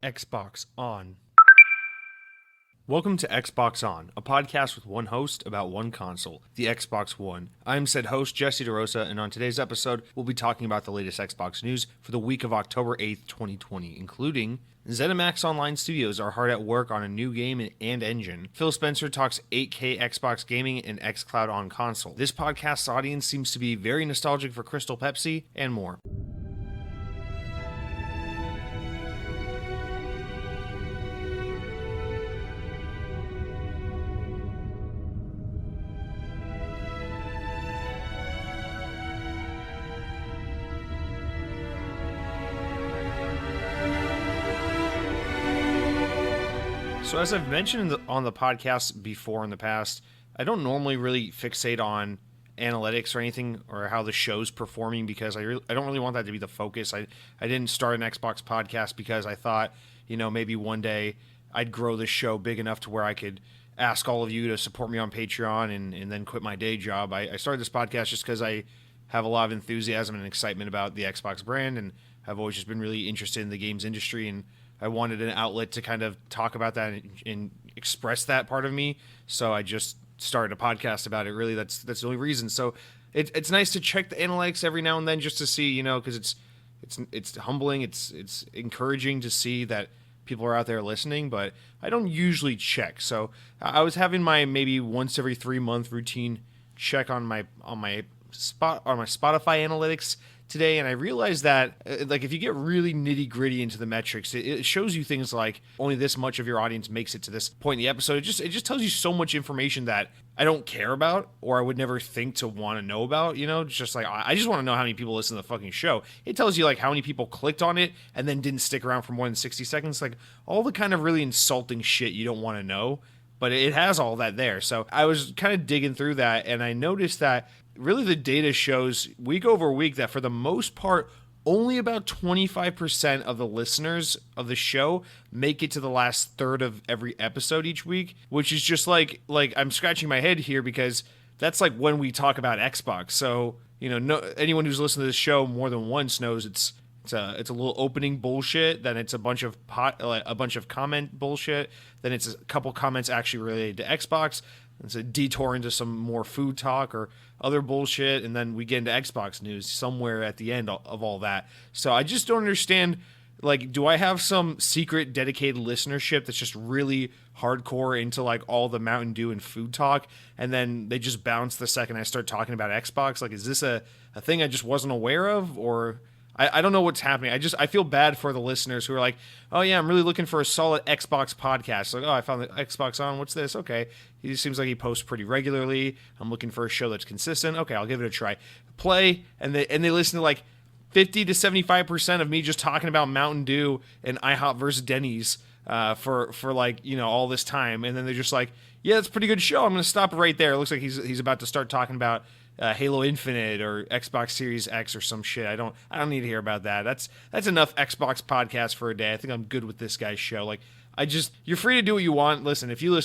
Xbox On. Welcome to Xbox On, a podcast with one host about one console, the Xbox One. I'm said host, Jesse DeRosa, and on today's episode, we'll be talking about the latest Xbox news for the week of October 8th, 2020, including ZeniMax Online Studios are hard at work on a new game and engine. Phil Spencer talks 8K Xbox gaming and xCloud on console. This podcast's audience seems to be very nostalgic for Crystal Pepsi, and more. So as I've mentioned on the podcast before in the past, I don't normally really fixate on analytics or anything or how the show's performing because I don't really want that to be the focus. I didn't start an Xbox podcast because I thought, maybe one day I'd grow this show big enough to where I could ask all of you to support me on Patreon and then quit my day job. I started this podcast just because I have a lot of enthusiasm and excitement about the Xbox brand, and I've always just been really interested in the games industry, and I wanted an outlet to kind of talk about that and express that part of me. So I just started a podcast about it. Really, that's the only reason. So it's nice to check the analytics every now and then just to see, because it's humbling. It's encouraging to see that people are out there listening, but I don't usually check. So I was having my maybe once every 3-month routine check on my Spotify analytics today, and I realized that if you get really nitty gritty into the metrics, it shows you things like only this much of your audience makes it to this point in the episode. It just tells you so much information that I don't care about or I would never think to want to know about. It's just like I just want to know how many people listen to the fucking show. It tells you how many people clicked on it and then didn't stick around for more than 60 seconds, all the kind of really insulting shit you don't want to know. But it has all that there. So I was kind of digging through that, and I noticed that really the data shows week over week that for the most part, only about 25% of the listeners of the show make it to the last third of every episode each week, which is just like I'm scratching my head here because that's when we talk about Xbox. So, anyone who's listened to this show more than once knows it's a little opening bullshit, then it's a bunch of comment bullshit, then it's a couple comments actually related to Xbox. It's a detour into some more food talk or other bullshit, and then we get into Xbox news somewhere at the end of all that. So I just don't understand, do I have some secret dedicated listenership that's just really hardcore into all the Mountain Dew and food talk, and then they just bounce the second I start talking about Xbox? Is this a thing I just wasn't aware of, or I don't know what's happening. I feel bad for the listeners who are like, oh yeah, I'm really looking for a solid Xbox podcast. I found the Xbox On. What's this? Okay. He seems like he posts pretty regularly. I'm looking for a show that's consistent. Okay, I'll give it a try. Play, and they listen to 50 to 75% of me just talking about Mountain Dew and IHOP versus Denny's for all this time. And then they're just like, yeah, that's a pretty good show. I'm going to stop right there. It looks like he's about to start talking about Halo Infinite or Xbox Series X or some shit. I don't need to hear about that. That's enough Xbox podcast for a day. I think I'm good with this guy's show. You're free to do what you want. Listen, if you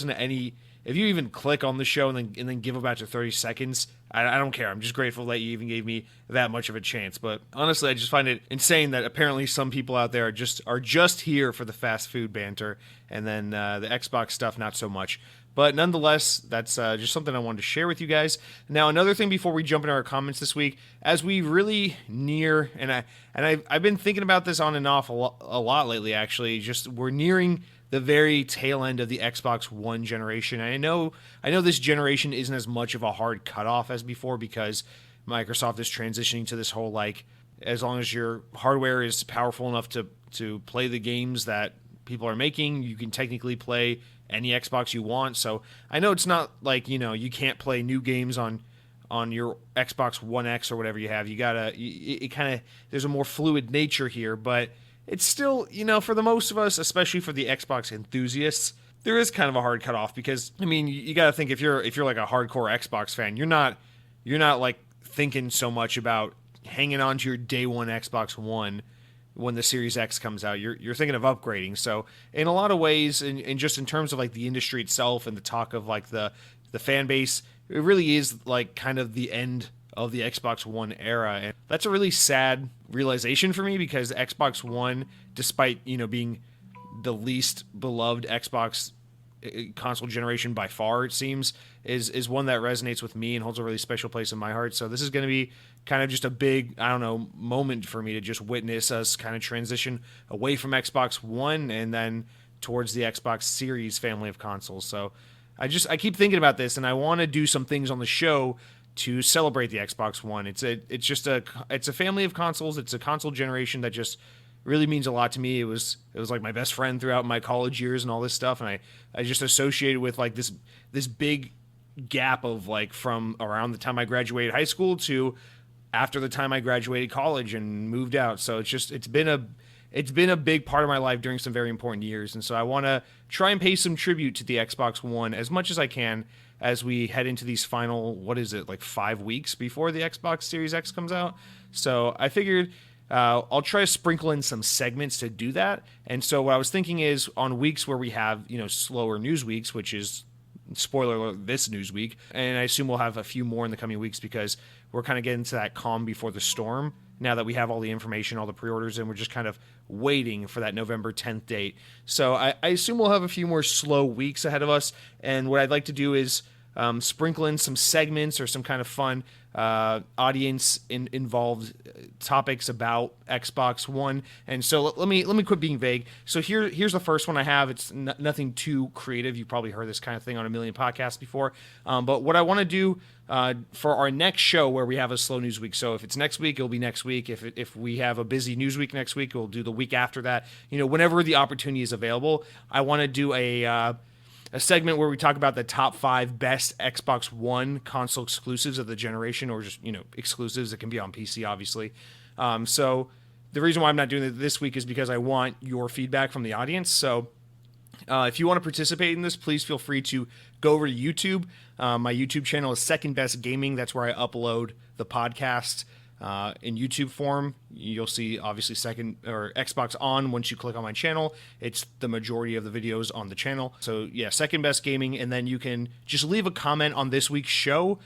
even click on the show and then give about your 30 seconds, I don't care. I'm just grateful that you even gave me that much of a chance. But honestly, I just find it insane that apparently some people out there are just here for the fast food banter, and then the Xbox stuff not so much. But nonetheless, that's just something I wanted to share with you guys. Now, another thing before we jump into our comments this week, as we really near, and I've been thinking about this on and off a lot lately, actually. Just we're nearing the very tail end of the Xbox One generation. And I know this generation isn't as much of a hard cutoff as before because Microsoft is transitioning to this whole as long as your hardware is powerful enough to play the games that people are making, you can technically play any Xbox you want. So I know it's not you can't play new games on your Xbox One X or whatever you have. You gotta, it kind of, there's a more fluid nature here, but it's still, for the most of us, especially for the Xbox enthusiasts, there is kind of a hard cutoff because, you gotta think if you're a hardcore Xbox fan, you're not thinking so much about hanging on to your day one Xbox One when the Series X comes out. You're thinking of upgrading. So in a lot of ways, and just in terms of the industry itself and the talk of the fan base, it really is kind of the end of the Xbox One era. And that's a really sad realization for me because Xbox One, despite, being the least beloved Xbox console generation by far, it seems, is one that resonates with me and holds a really special place in my heart. So this is going to be kind of just a big, I don't know, moment for me to just witness us kind of transition away from Xbox One and then towards the Xbox Series family of consoles. So I keep thinking about this, and I want to do some things on the show to celebrate the Xbox One. It's a family of consoles. It's a console generation that just really means a lot to me. It was like my best friend throughout my college years and all this stuff, and I just associated with like this big gap of like from around the time I graduated high school to after the time I graduated college and moved out. So it's been a big part of my life during some very important years, and so I want to try and pay some tribute to the Xbox One as much as I can as we head into these final, what is it, like 5 weeks before the Xbox Series X comes out. So I figured I'll try to sprinkle in some segments to do that. And so what I was thinking is on weeks where we have, slower news weeks, which is, spoiler alert, this news week, and I assume we'll have a few more in the coming weeks because we're kind of getting to that calm before the storm now that we have all the information, all the pre-orders, and we're just kind of waiting for that November 10th date. So I assume we'll have a few more slow weeks ahead of us, and what I'd like to do is sprinkle in some segments or some kind of fun audience involved topics about Xbox One. And so let me quit being vague. So here's the first one I have. It's nothing too creative. You probably heard this kind of thing on a million podcasts before. But what I want to do for our next show where we have a slow news week. So if it's next week, it'll be next week. If we have a busy news week next week, we'll do the week after that. Whenever the opportunity is available, I want to do a segment where we talk about the top 5 best Xbox One console exclusives of the generation, or just, exclusives that can be on PC, obviously. So the reason why I'm not doing it this week is because I want your feedback from the audience. So if you want to participate in this, please feel free to go over to YouTube. My YouTube channel is Second Best Gaming. That's where I upload the podcast in YouTube form. You'll see obviously second or Xbox On once you click on my channel. It's the majority of the videos on the channel. So yeah, Second Best Gaming, and then you can just leave a comment on this week's show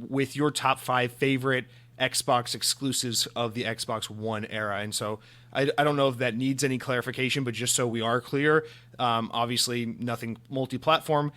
with your top 5 favorite Xbox exclusives of the Xbox One era. And so I don't know if that needs any clarification, but just so we are clear, obviously nothing multi-platform.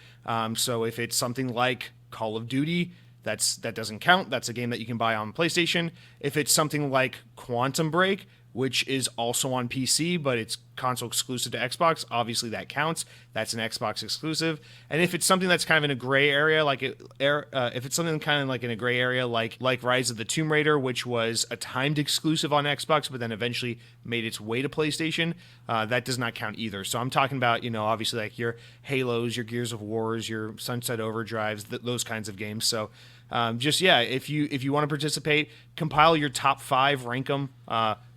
So if it's something like Call of Duty, that doesn't count. That's a game that you can buy on PlayStation. If it's something like Quantum Break, which is also on PC, but it's console exclusive to Xbox, obviously that counts. That's an Xbox exclusive. And if it's something that's kind of in a gray area, if it's something kind of like in a gray area, like Rise of the Tomb Raider, which was a timed exclusive on Xbox, but then eventually made its way to PlayStation, that does not count either. So I'm talking about, obviously like your Halos, your Gears of Wars, your Sunset Overdrives, those kinds of games. So if you want to participate, compile your top 5, rank them,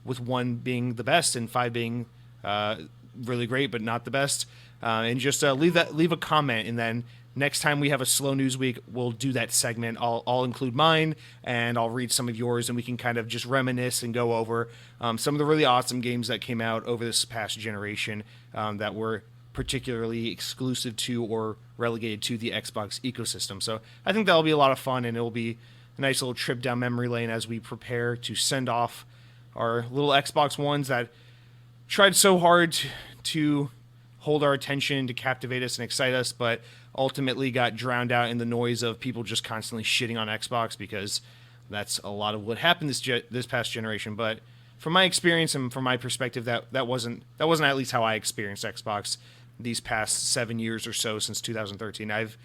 with 1 being the best and 5 being really great but not the best, and just leave a comment, and then next time we have a slow news week, we'll do that segment. I'll include mine, and I'll read some of yours, and we can kind of just reminisce and go over some of the really awesome games that came out over this past generation that were particularly exclusive to or relegated to the Xbox ecosystem. So I think that'll be a lot of fun, and it'll be a nice little trip down memory lane as we prepare to send off our little Xbox Ones that tried so hard to hold our attention, to captivate us and excite us, but ultimately got drowned out in the noise of people just constantly shitting on Xbox, because that's a lot of what happened this past generation. But from my experience and from my perspective, that wasn't at least how I experienced Xbox these past 7 years or so since 2013. I've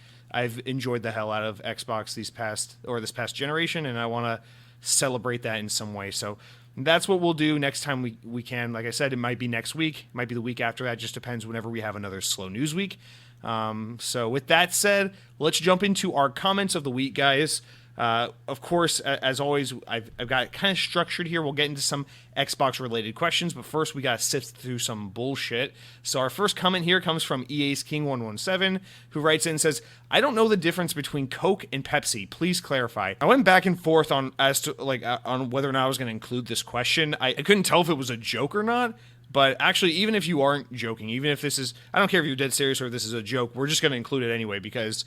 enjoyed the hell out of Xbox this past generation, and I want to celebrate that in some way. So that's what we'll do next time we can. Like I said, it might be next week, it might be the week after that. Just depends whenever we have another slow news week. So with that said, let's jump into our comments of the week, guys. Of course, as always, I've got it kind of structured here. We'll get into some Xbox-related questions, but first we got to sift through some bullshit. So our first comment here comes from EA's King117, who writes in and says, "I don't know the difference between Coke and Pepsi. Please clarify." I went back and forth on whether or not I was going to include this question. I couldn't tell if it was a joke or not. But actually, even if you aren't joking, even if this is, I don't care if you're dead serious or if this is a joke, we're just going to include it anyway, because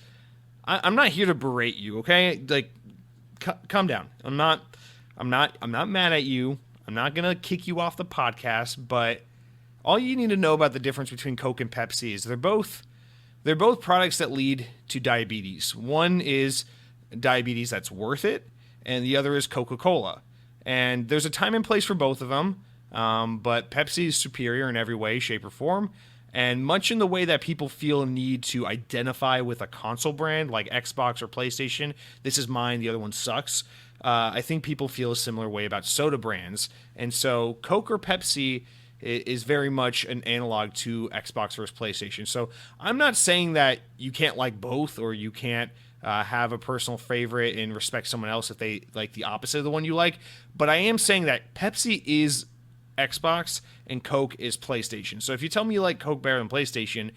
I'm not here to berate you, okay? Like, calm down. I'm not mad at you. I'm not gonna kick you off the podcast, but all you need to know about the difference between Coke and Pepsi is they're both products that lead to diabetes. One is diabetes that's worth it, and the other is Coca-Cola. And there's a time and place for both of them, but Pepsi is superior in every way, shape, or form. And much in the way that people feel a need to identify with a console brand like Xbox or PlayStation, this is mine, the other one sucks. I think people feel a similar way about soda brands. And so Coke or Pepsi is very much an analog to Xbox versus PlayStation. So I'm not saying that you can't like both or you can't have a personal favorite and respect someone else if they like the opposite of the one you like. But I am saying that Pepsi is Xbox and Coke is PlayStation. So if you tell me you like Coke better than PlayStation,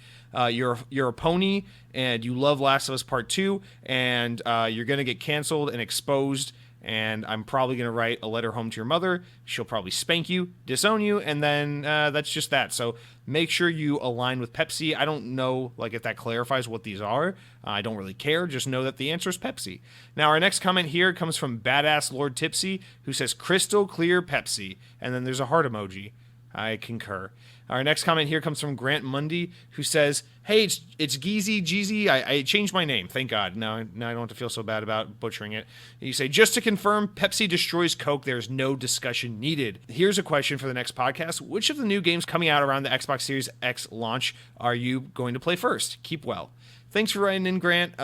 you're a pony and you love Last of Us Part 2 and you're going to get canceled and exposed, and I'm probably going to write a letter home to your mother. She'll probably spank you, disown you, and then that's just that. So make sure you align with Pepsi. I don't know if that clarifies what these are. I don't really care. Just know that the answer is Pepsi. Now, our next comment here comes from Badass Lord Tipsy, who says, crystal clear Pepsi. And then there's a heart emoji. I concur. Our next comment here comes from Grant Mundy, who says, hey, it's Geezy Jeezy. I changed my name. Thank God. Now I don't have to feel so bad about butchering it. You say, just to confirm, Pepsi destroys Coke. There's no discussion needed. Here's a question for the next podcast. Which of the new games coming out around the Xbox Series X launch are you going to play first? Keep well. Thanks for writing in, Grant.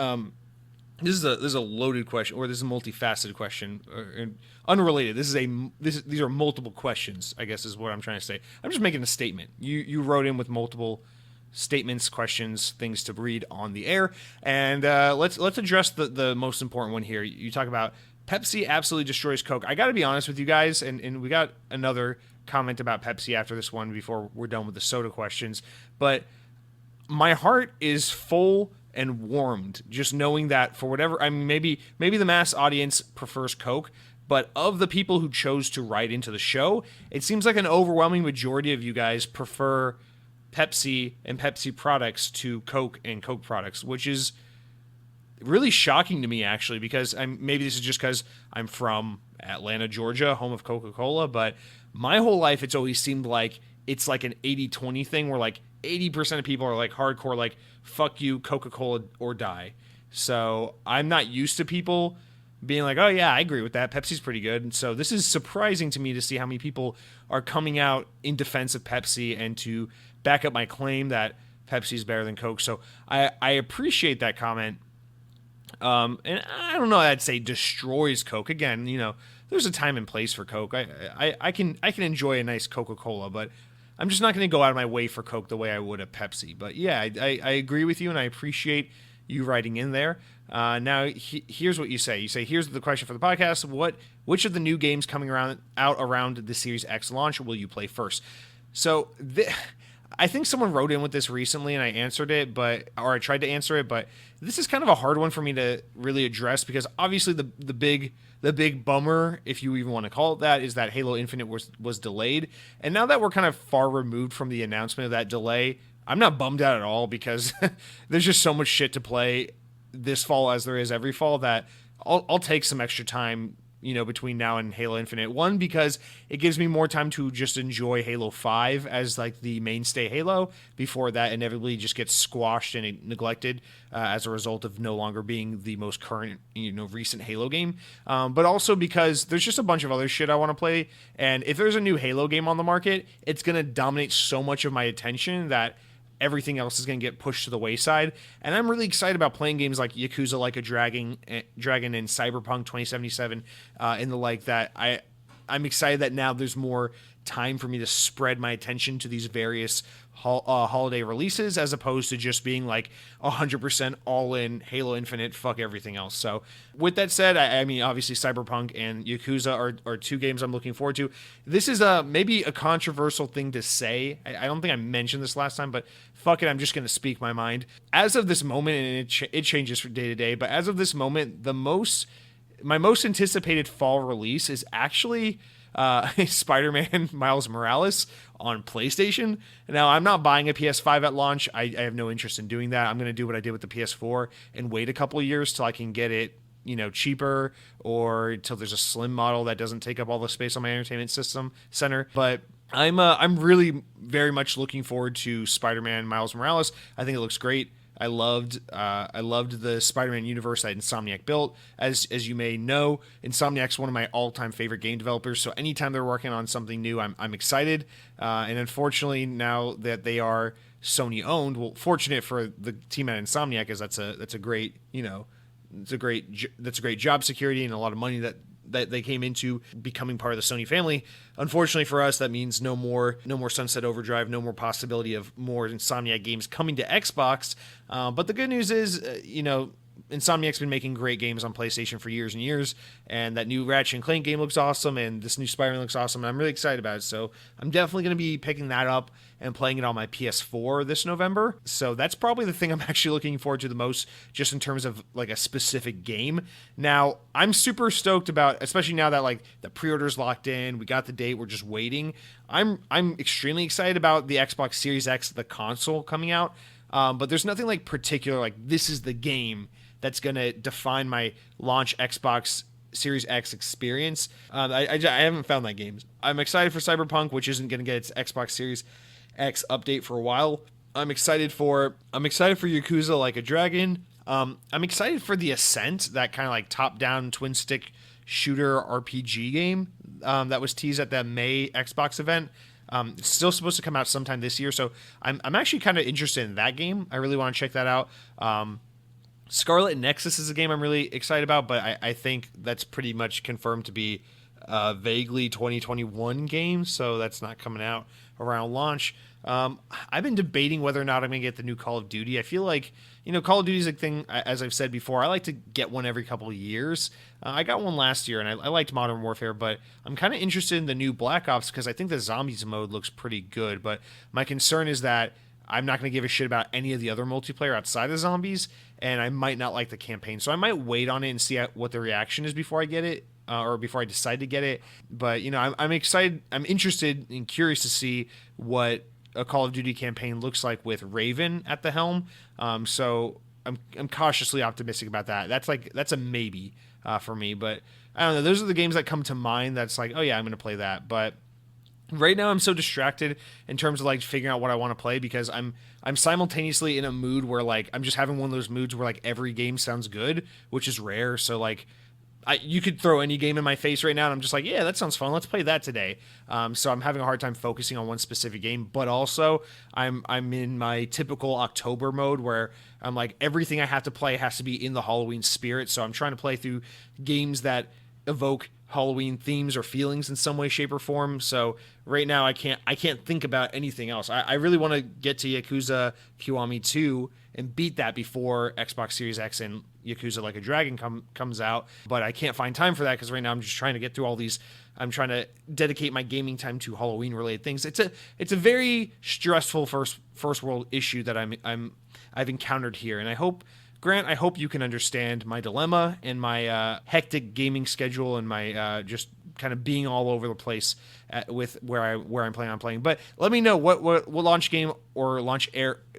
This is a loaded question, or this is a multifaceted question, unrelated. These are multiple questions, I guess is what I'm trying to say. I'm just making a statement. You wrote in with multiple statements, questions, things to read on the air, and let's address the most important one here. You talk about Pepsi absolutely destroys Coke. I got to be honest with you guys, and we got another comment about Pepsi after this one before we're done with the soda questions, but my heart is full and warmed just knowing that for whatever, I mean, maybe the mass audience prefers Coke, but of the people who chose to write into the show, it seems like an overwhelming majority of you guys prefer Pepsi and Pepsi products to Coke and Coke products, which is really shocking to me, actually, because maybe this is just because I'm from Atlanta, Georgia, home of Coca-Cola, but my whole life it's always seemed like it's like an 80-20 thing where 80% of people are hardcore, fuck you, Coca-Cola or die. So I'm not used to people being like, oh yeah, I agree with that. Pepsi's pretty good. And so this is surprising to me to see how many people are coming out in defense of Pepsi and to back up my claim that Pepsi's better than Coke. So I appreciate that comment. And I don't know, I'd say destroys Coke. Again, there's a time and place for Coke. I can enjoy a nice Coca-Cola, but I'm just not going to go out of my way for Coke the way I would a Pepsi. But yeah, I agree with you, and I appreciate you writing in there. Now, here's what you say. You say, here's the question for the podcast. Which of the new games coming out around the Series X launch will you play first? So I think someone wrote in with this recently, and I answered it, or I tried to answer it, but this is kind of a hard one for me to really address because obviously the big bummer, if you even want to call it that, is that Halo Infinite was delayed. And now that we're kind of far removed from the announcement of that delay, I'm not bummed out at all because there's just so much shit to play this fall as there is every fall that I'll take some extra time, between now and Halo Infinite. One, because it gives me more time to just enjoy Halo 5 as the mainstay Halo before that inevitably just gets squashed and neglected as a result of no longer being the most current, recent Halo game. But also because there's just a bunch of other shit I want to play. And if there's a new Halo game on the market, it's going to dominate so much of my attention that everything else is going to get pushed to the wayside. And I'm really excited about playing games like Yakuza Like a Dragon and Cyberpunk 2077 and the like that. I'm excited that now there's more time for me to spread my attention to these various holiday releases as opposed to just being 100% all in Halo Infinite, fuck everything else. So with that said, I mean, obviously Cyberpunk and Yakuza are two games I'm looking forward to. This is maybe a controversial thing to say. I don't think I mentioned this last time, but fuck it, I'm just going to speak my mind. As of this moment, and it changes from day to day, but as of this moment, my most anticipated fall release is actually Spider-Man Miles Morales on PlayStation. Now, I'm not buying a PS5 at launch. I have no interest in doing that. I'm going to do what I did with the PS4 and wait a couple of years till I can get it, cheaper or till there's a slim model that doesn't take up all the space on my entertainment system center. But I'm really very much looking forward to Spider-Man Miles Morales. I think it looks great. I loved the Spider-Man universe that Insomniac built. As you may know, Insomniac's one of my all-time favorite game developers. So anytime they're working on something new, I'm excited. And unfortunately, now that they are Sony owned, well, fortunate for the team at Insomniac is that's a great that's a great job security and a lot of money that they came into becoming part of the Sony family. Unfortunately for us, that means no more Sunset Overdrive, no more possibility of more Insomniac games coming to Xbox. But the good news is, Insomniac's been making great games on PlayStation for years and years, and that new Ratchet and Clank game looks awesome, and this new Spider-Man looks awesome, and I'm really excited about it. So I'm definitely going to be picking that up and playing it on my PS4 this November. So that's probably the thing I'm actually looking forward to the most, just in terms of like a specific game. Now, I'm super stoked about, especially now that like the pre-order's locked in, we got the date, we're just waiting. I'm extremely excited about the Xbox Series X, the console coming out. But there's nothing like particular, like this is the game that's going to define my launch Xbox Series X experience. I haven't found that game. I'm excited for Cyberpunk, which isn't going to get its Xbox Series X update for a while. I'm excited for Yakuza Like a Dragon. I'm excited for The Ascent, that kind of like top-down twin stick shooter RPG game that was teased at the May Xbox event. It's still supposed to come out sometime this year, so I'm actually kind of interested in that game. I really want to check that out. Scarlet Nexus is a game I'm really excited about, but I think that's pretty much confirmed to be a vaguely 2021 game, so that's not coming out around launch. I've been debating whether or not I'm going to get the new Call of Duty. I feel like, Call of Duty is a thing, as I've said before, I like to get one every couple of years. I got one last year, and I liked Modern Warfare, but I'm kind of interested in the new Black Ops because I think the Zombies mode looks pretty good, but my concern is that I'm not going to give a shit about any of the other multiplayer outside of Zombies, and I might not like the campaign. So I might wait on it and see what the reaction is before I get it, or before I decide to get it. But, I'm excited. I'm interested and curious to see what a Call of Duty campaign looks like with Raven at the helm. So I'm cautiously optimistic about that. That's a maybe for me. But I don't know. Those are the games that come to mind. That's like, oh yeah, I'm going to play that. But right now I'm so distracted in terms of like figuring out what I want to play because I'm simultaneously in a mood where like I'm just having one of those moods where like every game sounds good, which is rare. So like you could throw any game in my face right now and I'm just like, yeah, that sounds fun. Let's play that today. So I'm having a hard time focusing on one specific game, but also I'm in my typical October mode where I'm like everything I have to play has to be in the Halloween spirit. So I'm trying to play through games that evoke Halloween themes or feelings in some way, shape, or form. So right now I can't think about anything else. I really want to get to Yakuza Kiwami 2 and beat that before Xbox Series X and Yakuza Like a Dragon comes out. But I can't find time for that because right now I'm just trying to get through all these. I'm trying to dedicate my gaming time to Halloween related things. It's a very stressful first world issue that I've encountered here, and I hope you can understand my dilemma and my hectic gaming schedule and my just kind of being all over the place with where I'm planning on playing. But let me know what launch game or launch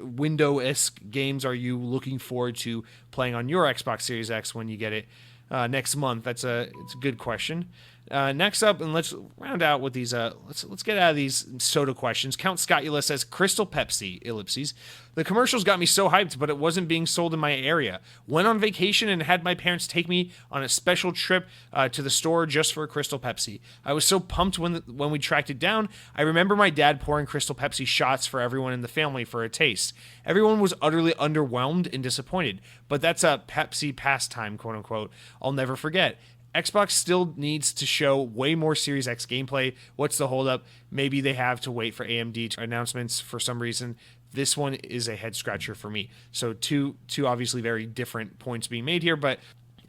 window-esque games are you looking forward to playing on your Xbox Series X when you get it next month. It's a good question. Next up, and let's round out with these. Let's get out of these soda questions. Count Scotula says Crystal Pepsi ellipses. The commercials got me so hyped, but it wasn't being sold in my area. Went on vacation and had my parents take me on a special trip to the store just for Crystal Pepsi. I was so pumped when we tracked it down. I remember my dad pouring Crystal Pepsi shots for everyone in the family for a taste. Everyone was utterly underwhelmed and disappointed, but that's a Pepsi pastime, quote unquote. I'll never forget. Xbox still needs to show way more Series X gameplay. What's the holdup? Maybe they have to wait for AMD announcements for some reason. This one is a head scratcher for me. So two obviously very different points being made here, but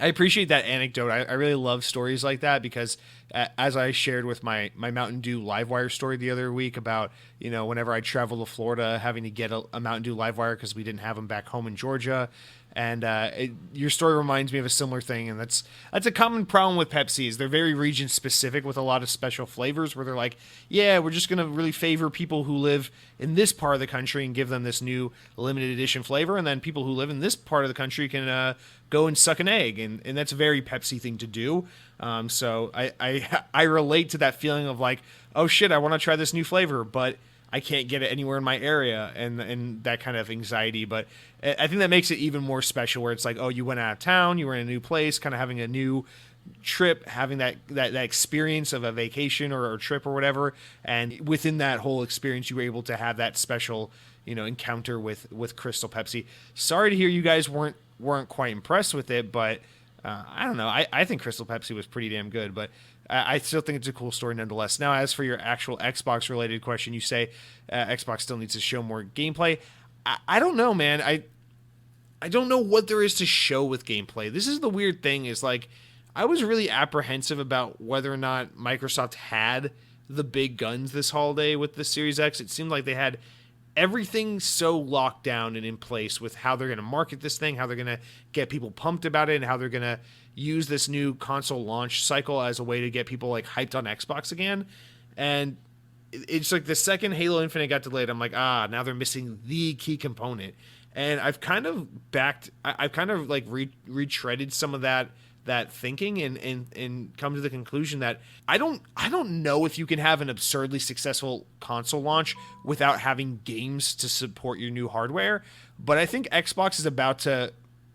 I appreciate that anecdote. I really love stories like that because as I shared with my Mountain Dew Livewire story the other week about, whenever I travel to Florida, having to get a Mountain Dew Livewire because we didn't have them back home in Georgia. And your story reminds me of a similar thing, and that's a common problem with Pepsi. Is they're very region specific with a lot of special flavors, where they're like, yeah, we're just gonna really favor people who live in this part of the country and give them this new limited edition flavor, and then people who live in this part of the country can go and suck an egg, and that's a very Pepsi thing to do. So I relate to that feeling of like, oh shit, I want to try this new flavor, but I can't get it anywhere in my area, and that kind of anxiety. But I think that makes it even more special, where it's like, oh, you went out of town, you were in a new place, kind of having a new trip, having that experience of a vacation or a trip or whatever. And within that whole experience, you were able to have that special, encounter with Crystal Pepsi. Sorry to hear you guys weren't quite impressed with it, but I don't know. I think Crystal Pepsi was pretty damn good, but I still think it's a cool story nonetheless. Now, as for your actual Xbox-related question, you say Xbox still needs to show more gameplay. I don't know, man. I don't know what there is to show with gameplay. This is the weird thing, is like, I was really apprehensive about whether or not Microsoft had the big guns this holiday with the Series X. It seemed like they had everything so locked down and in place with how they're going to market this thing, how they're going to get people pumped about it, and how they're going to use this new console launch cycle as a way to get people like hyped on Xbox again. And it's like the second Halo Infinite got delayed, I'm like, now they're missing the key component. And I've kind of like retreaded some of that thinking and come to the conclusion that I don't know if you can have an absurdly successful console launch without having games to support your new hardware. But I think Xbox is about to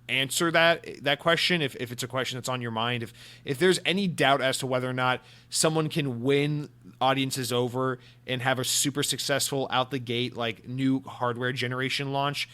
answer that question, if it's a question that's on your mind. If there's any doubt as to whether or not someone can win audiences over and have a super successful out the gate like new hardware generation launch,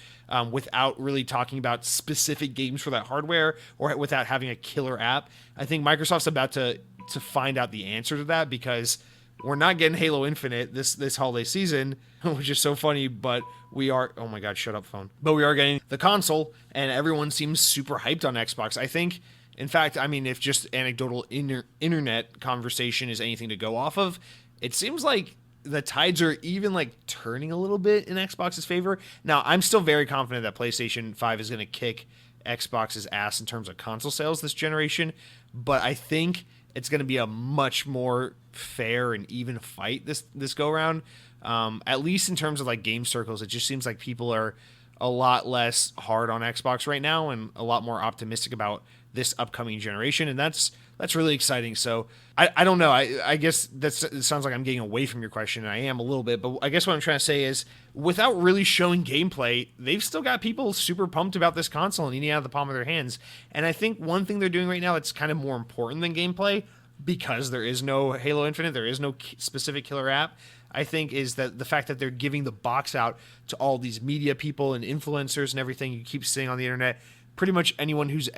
without really talking about specific games for that hardware, or without having a killer app, I think Microsoft's about to find out the answer to that, because we're not getting Halo Infinite this holiday season, which is so funny, but we are, oh my god, shut up phone. But we are getting the console, and everyone seems super hyped on Xbox. I think, in fact, I mean, if just anecdotal internet conversation is anything to go off of, it seems like the tides are even like turning a little bit in Xbox's favor. Now, I'm still very confident that PlayStation 5 is going to kick Xbox's ass in terms of console sales this generation, but I think it's going to be a much more fair and even fight this go around. At least in terms of like game circles, it just seems like people are a lot less hard on Xbox right now and a lot more optimistic about this upcoming generation, and that's really exciting. So I don't know. I guess it sounds like I'm getting away from your question, and I am a little bit, but I guess what I'm trying to say is, without really showing gameplay, they've still got people super pumped about this console and eating it out of the palm of their hands. And I think one thing they're doing right now that's kind of more important than gameplay, because there is no Halo Infinite, there is no specific killer app, I think, is that the fact that they're giving the box out to all these media people and influencers and everything you keep seeing on the internet. Pretty much anyone in the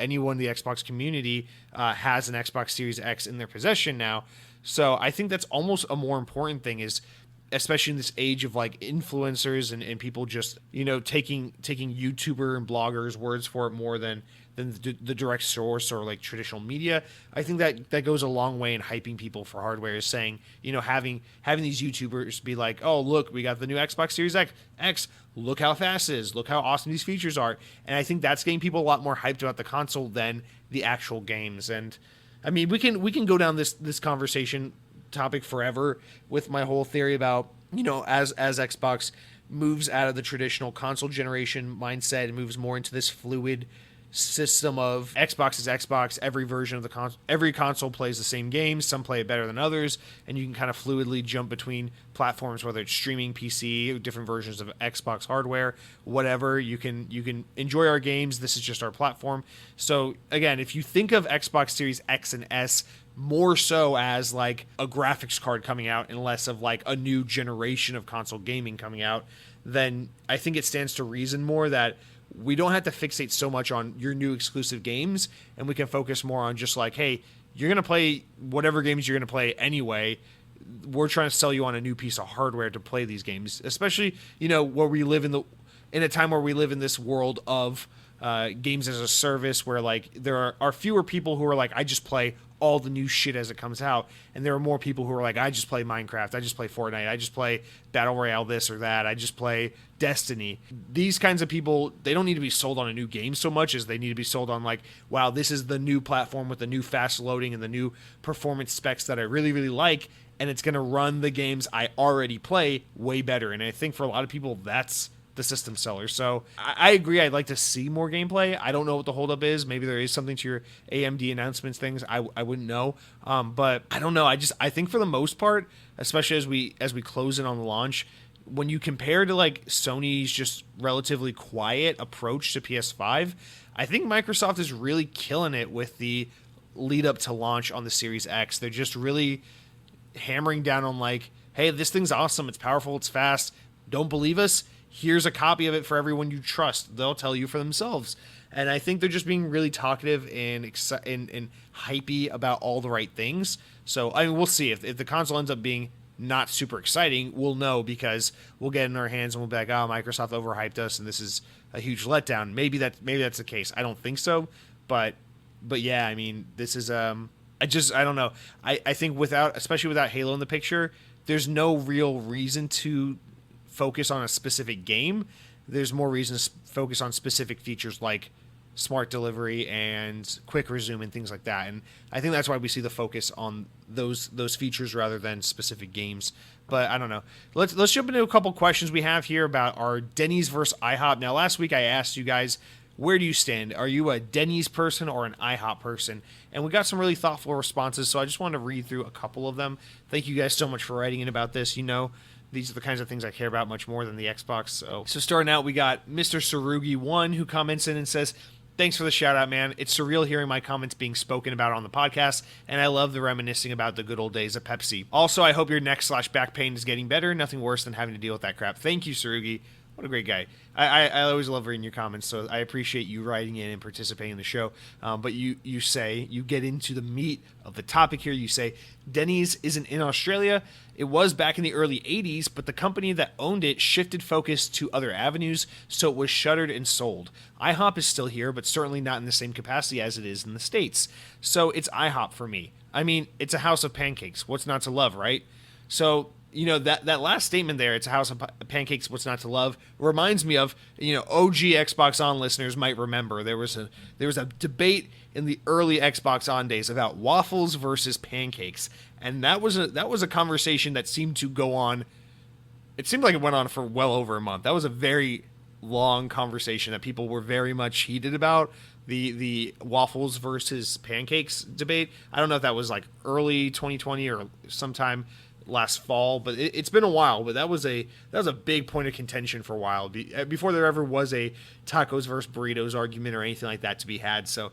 Xbox community has an Xbox Series X in their possession now. So I think that's almost a more important thing, is especially in this age of like influencers and people just, taking YouTuber and bloggers' words for it more than the direct source or like traditional media. I think that goes a long way in hyping people for hardware, is saying, having these YouTubers be like, oh, look, we got the new Xbox Series X, look how fast it is, look how awesome these features are. And I think that's getting people a lot more hyped about the console than the actual games. And I mean, we can go down this conversation topic forever with my whole theory about, as Xbox moves out of the traditional console generation mindset and moves more into this fluid system of Xbox is Xbox, every version of every console plays the same games, some play it better than others, and you can kind of fluidly jump between platforms, whether it's streaming, PC, different versions of Xbox hardware, whatever. You can enjoy our games. This is just our platform. So again, if you think of Xbox Series X and S more so as like a graphics card coming out and less of like a new generation of console gaming coming out, then I think it stands to reason more that we don't have to fixate so much on your new exclusive games, and we can focus more on just like, hey, you're going to play whatever games you're going to play anyway. We're trying to sell you on a new piece of hardware to play these games, especially, where we live in a time where we live in this world of games as a service, where like there are fewer people who are like, I just play all the new shit as it comes out. And there are more people who are like, I just play Minecraft, I just play Fortnite, I just play Battle Royale this or that, I just play Destiny. These kinds of people, they don't need to be sold on a new game so much as they need to be sold on like, wow, this is the new platform with the new fast loading and the new performance specs that I really, really like, and it's going to run the games I already play way better. And I think for a lot of people, that's the system seller. So I agree. I'd like to see more gameplay. I don't know what the holdup is. Maybe there is something to your AMD announcements things. I wouldn't know. But I don't know. I think for the most part, especially as we close in on the launch, when you compare to like Sony's just relatively quiet approach to PS5, I think Microsoft is really killing it with the lead up to launch on the Series X. They're just really hammering down on like, hey, this thing's awesome. It's powerful. It's fast. Don't believe us? Here's a copy of it for everyone you trust. They'll tell you for themselves. And I think they're just being really talkative and hypey about all the right things. So, I mean, we'll see. If the console ends up being not super exciting, we'll know because we'll get it in our hands and we'll be like, oh, Microsoft overhyped us and this is a huge letdown. Maybe that's the case. I don't think so. But yeah, I mean, this is I don't know. I think especially without Halo in the picture, there's no real reason to focus on a specific game. There's more reason to focus on specific features like smart delivery and quick resume and things like that. And I think that's why we see the focus on those features rather than specific games. But I don't know. Let's jump into a couple questions we have here about our Denny's versus IHOP. Now, last week I asked you guys, where do you stand? Are you a Denny's person or an IHOP person? And we got some really thoughtful responses, so I just wanted to read through a couple of them. Thank you guys so much for writing in about this. You know, these are the kinds of things I care about much more than the Xbox. So starting out, we got Mr. Sarugi1 who comments in and says, thanks for the shout out, man. It's surreal hearing my comments being spoken about on the podcast, and I love the reminiscing about the good old days of Pepsi. Also, I hope your neck/back pain is getting better. Nothing worse than having to deal with that crap. Thank you, Sarugi. What a great guy. I always love reading your comments, so I appreciate you writing in and participating in the show. But you get into the meat of the topic here. You say, Denny's isn't in Australia. It was back in the early 80s, but the company that owned it shifted focus to other avenues, so it was shuttered and sold. IHOP is still here, but certainly not in the same capacity as it is in the States. So it's IHOP for me. I mean, it's a house of pancakes. What's not to love, right? So, you know, that last statement there, it's a house of pancakes, what's not to love, reminds me of, you know, OG Xbox On listeners might remember there was a debate in the early Xbox On days about waffles versus pancakes. And that was a conversation that seemed to go on. It seemed like it went on for well over a month. That was a very long conversation that people were very much heated about, the waffles versus pancakes debate. I don't know if that was like early 2020 or sometime last fall, but it's been a while. But that was a big point of contention for a while before there ever was a tacos versus burritos argument or anything like that to be had. So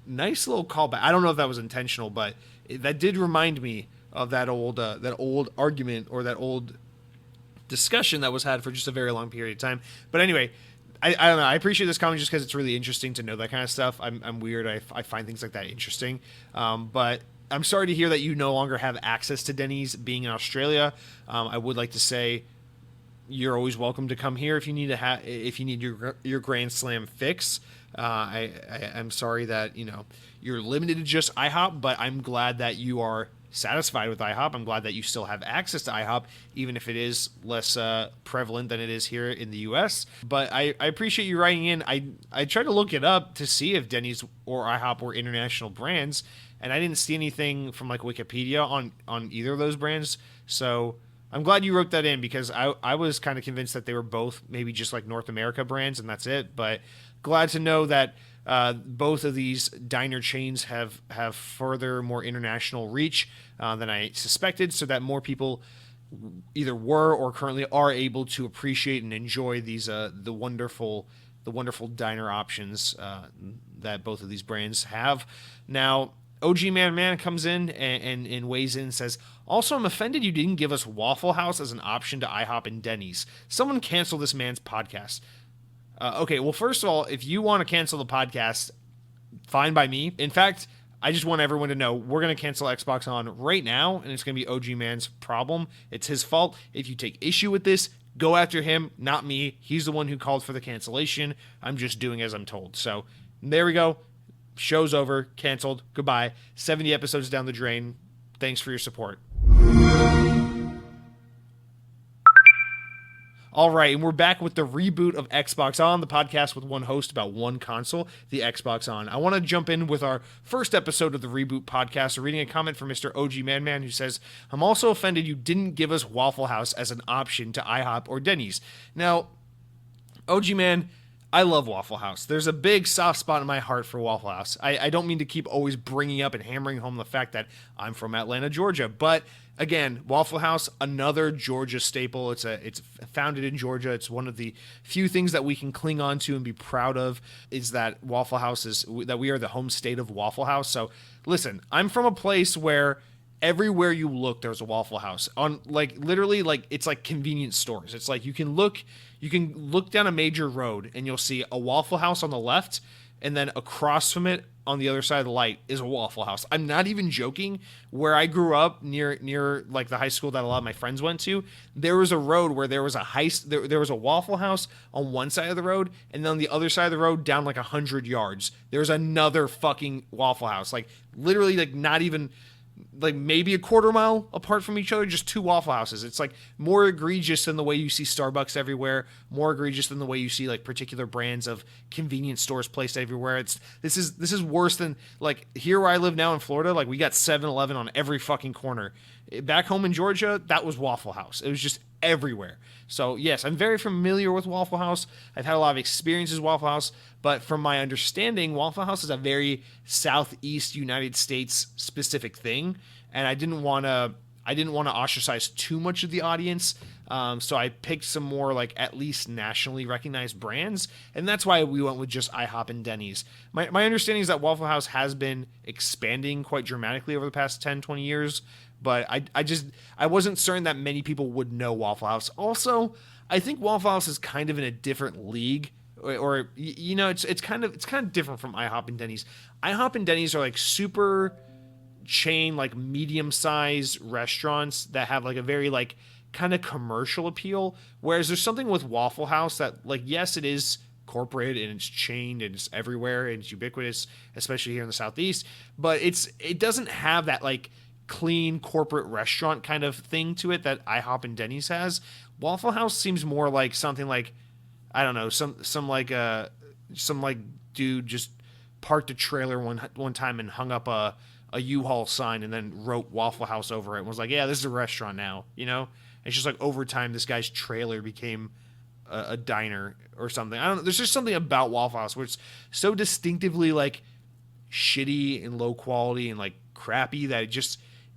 nice little callback. I don't know if that was intentional, but that did remind me of that old argument or that old discussion that was had for just a very long period of time. But anyway, I don't know. I appreciate this comment just because it's really interesting to know that kind of stuff. I'm weird. I find things like that interesting. But I'm sorry to hear that you no longer have access to Denny's being in Australia. I would like to say you're always welcome to come here if you need your Grand Slam fix. I'm sorry that you're limited to just IHOP, but I'm glad that you are satisfied with IHOP. I'm glad that you still have access to IHOP, even if it is less prevalent than it is here in the U.S. But I appreciate you writing in. I tried to look it up to see if Denny's or IHOP were international brands, and I didn't see anything from like Wikipedia on either of those brands. So I'm glad you wrote that in because I was kind of convinced that they were both maybe just like North America brands and that's it. But glad to know that both of these diner chains have further more international reach than I suspected, so that more people either were or currently are able to appreciate and enjoy these the wonderful diner options that both of these brands have. Now, OG Man comes in and weighs in and says, also, I'm offended you didn't give us Waffle House as an option to IHOP and Denny's. Someone cancel this man's podcast. Okay, well, first of all, if you want to cancel the podcast, fine by me. In fact, I just want everyone to know we're going to cancel Xbox On right now, and it's going to be OG Man's problem. It's his fault. If you take issue with this, go after him, not me. He's the one who called for the cancellation. I'm just doing as I'm told. So there we go. Show's over, canceled, goodbye. 70 episodes down the drain. Thanks for your support. All right, and we're back with the reboot of Xbox On, the podcast with one host about one console, the Xbox On. I want to jump in with our first episode of the reboot podcast, reading a comment from Mr. OG Man who says, I'm also offended you didn't give us Waffle House as an option to IHOP or Denny's. Now, OG Man, I love Waffle House. There's a big soft spot in my heart for Waffle House. I don't mean to keep always bringing up and hammering home the fact that I'm from Atlanta, Georgia, but again, Waffle House, another Georgia staple. It's founded in Georgia. It's one of the few things that we can cling on to and be proud of is that Waffle House that we are the home state of Waffle House. So listen, I'm from a place where everywhere you look, there's a Waffle House on literally it's like convenience stores. It's like you can look down a major road and you'll see a Waffle House on the left, and then across from it on the other side of the light is a Waffle House. I'm not even joking. Where I grew up near like the high school that a lot of my friends went to, there was a road where there was there was a Waffle House on one side of the road, and then on the other side of the road down like 100 yards, there's another fucking Waffle House. Like literally like not even like maybe a quarter mile apart from each other, just two Waffle Houses. It's like more egregious than the way you see Starbucks everywhere, more egregious than the way you see like particular brands of convenience stores placed everywhere. This is worse than like here where I live now in Florida, like we got 7-Eleven on every fucking corner. Back home in Georgia, that was Waffle House. It was just everywhere. So yes, I'm very familiar with Waffle House. I've had a lot of experiences with Waffle House, but from my understanding, Waffle House is a very Southeast United States specific thing, and I didn't want to ostracize too much of the audience. So I picked some more like at least nationally recognized brands, and that's why we went with just IHOP and Denny's. My understanding is that Waffle House has been expanding quite dramatically over the past 10, 20 years, but I wasn't certain that many people would know Waffle House. Also, I think Waffle House is kind of in a different league, or you know, it's kind of different from IHOP and Denny's. IHOP and Denny's are like super chain, like medium-sized restaurants that have like a very like kind of commercial appeal, whereas there's something with Waffle House that like, yes, it is corporate and it's chained and it's everywhere and it's ubiquitous, especially here in the Southeast, but it doesn't have that like clean corporate restaurant kind of thing to it that IHOP and Denny's has. Waffle House seems more like something like, I don't know, some dude just parked a trailer one time and hung up a U-Haul sign and then wrote Waffle House over it and was like, yeah, this is a restaurant now, you know? It's just like over time this guy's trailer became a diner or something. I don't know. There's just something about Waffle House where it's so distinctively like shitty and low quality and like crappy that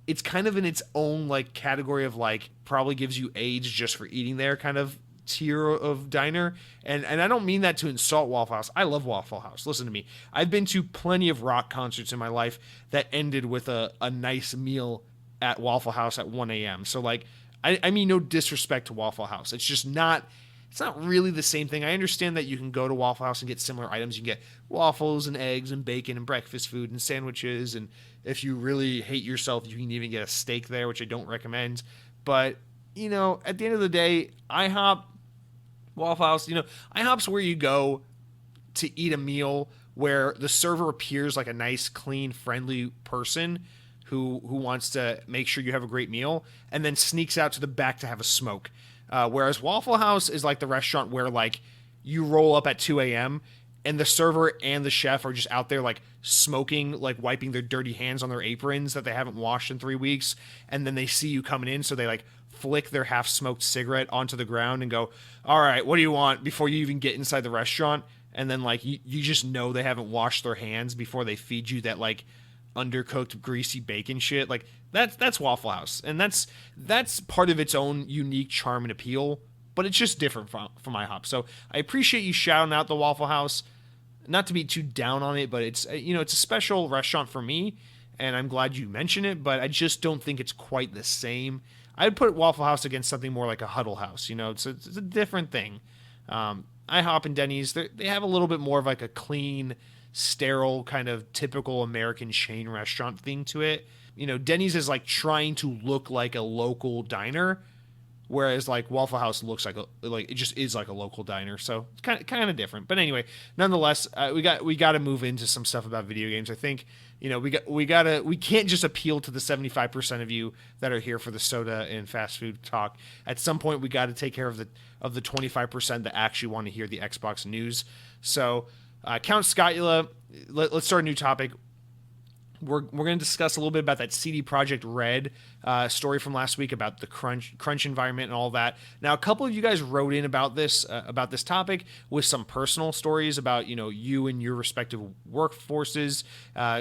it's kind of in its own like category of like probably gives you AIDS just for eating there kind of tier of diner. And I don't mean that to insult Waffle House. I love Waffle House. Listen to me. I've been to plenty of rock concerts in my life that ended with a nice meal at Waffle House at 1 a.m. So like, I mean no disrespect to Waffle House. It's not really the same thing. I understand that you can go to Waffle House and get similar items. You can get waffles and eggs and bacon and breakfast food and sandwiches. And if you really hate yourself, you can even get a steak there, which I don't recommend. But, you know, at the end of the day, IHOP, Waffle House, you know, IHOP's where you go to eat a meal where the server appears like a nice, clean, friendly person who wants to make sure you have a great meal and then sneaks out to the back to have a smoke. Whereas Waffle House is like the restaurant where like you roll up at 2 a.m. and the server and the chef are just out there like smoking, like wiping their dirty hands on their aprons that they haven't washed in 3 weeks. And then they see you coming in. So they like flick their half smoked cigarette onto the ground and go, all right, what do you want, before you even get inside the restaurant. And then like, you just know they haven't washed their hands before they feed you that like undercooked greasy bacon shit. Like that's Waffle House, and that's part of its own unique charm and appeal, but it's just different from IHOP. So I appreciate you shouting out the Waffle House, not to be too down on it, but it's, you know, it's a special restaurant for me, and I'm glad you mentioned it, but I just don't think it's quite the same. I'd put Waffle House against something more like a Huddle House. You know, it's a different thing. IHOP and Denny's, they have a little bit more of like a clean, sterile kind of typical American chain restaurant thing to it. You know, Denny's is like trying to look like a local diner, Whereas like Waffle House looks like it just is like a local diner, so it's kind of different. But anyway, nonetheless, we got to move into some stuff about video games. I think we can't just appeal to the 75% of you that are here for the soda and fast food talk. At some point, we got to take care of the 25% that actually want to hear the Xbox news. So Count Scotula, let's start a new topic. We're going to discuss a little bit about that CD Projekt Red story from last week about the crunch environment and all that. Now, a couple of you guys wrote in about this topic with some personal stories about you and your respective workforces,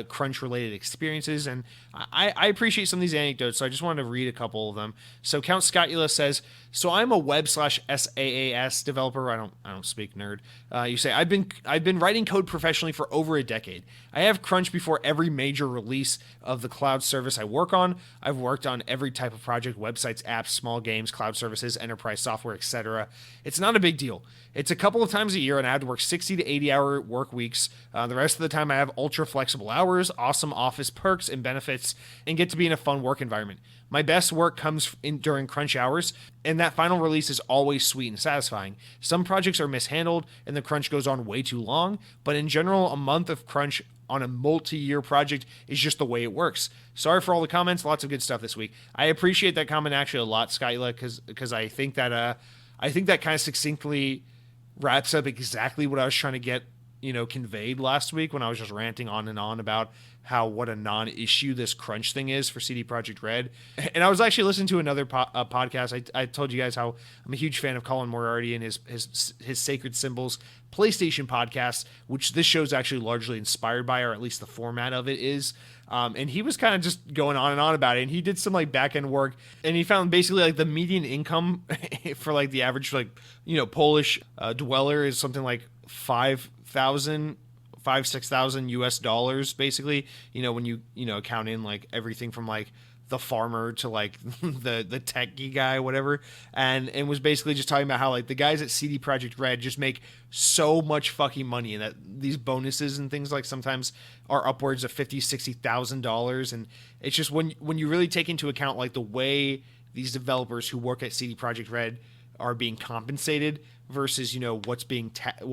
crunch related experiences, and I appreciate some of these anecdotes. So I just wanted to read a couple of them. So Count Scotula says, "So I'm a web/SaaS developer. I don't speak nerd. You say I've been writing code professionally for over a decade. I have crunch before every major release of the cloud service I work on. I've worked on every type of project: websites, apps, small games, cloud services, enterprise software, etc. It's not a big deal. It's a couple of times a year, and I have to work 60 to 80 hour work weeks. The rest of the time, I have ultra flexible hours, awesome office perks and benefits, and get to be in a fun work environment. My best work comes in during crunch hours, and that final release is always sweet and satisfying. Some projects are mishandled, and the crunch goes on way too long, but in general, a month of crunch on a multi-year project is just the way it works. Sorry for all the comments. Lots of good stuff this week. I appreciate that comment actually a lot, Skyla, because I think that kind of succinctly wraps up exactly what I was trying to get conveyed last week when I was just ranting on and on about what a non-issue this crunch thing is for CD Projekt Red. And I was actually listening to another podcast. I told you guys how I'm a huge fan of Colin Moriarty and his Sacred Symbols PlayStation podcast, which this show is actually largely inspired by, or at least the format of it is. And he was kind of just going on and on about it. And he did some like back end work, and he found basically like the median income for like the average Polish dweller is something like $6,000 US dollars, basically, when you count in like everything from like the farmer to like the techie guy, whatever, and was basically just talking about how like the guys at CD Projekt Red just make so much fucking money, and that these bonuses and things like sometimes are upwards of $50,000-$60,000, and it's just when you really take into account like the way these developers who work at CD Projekt Red are being compensated versus what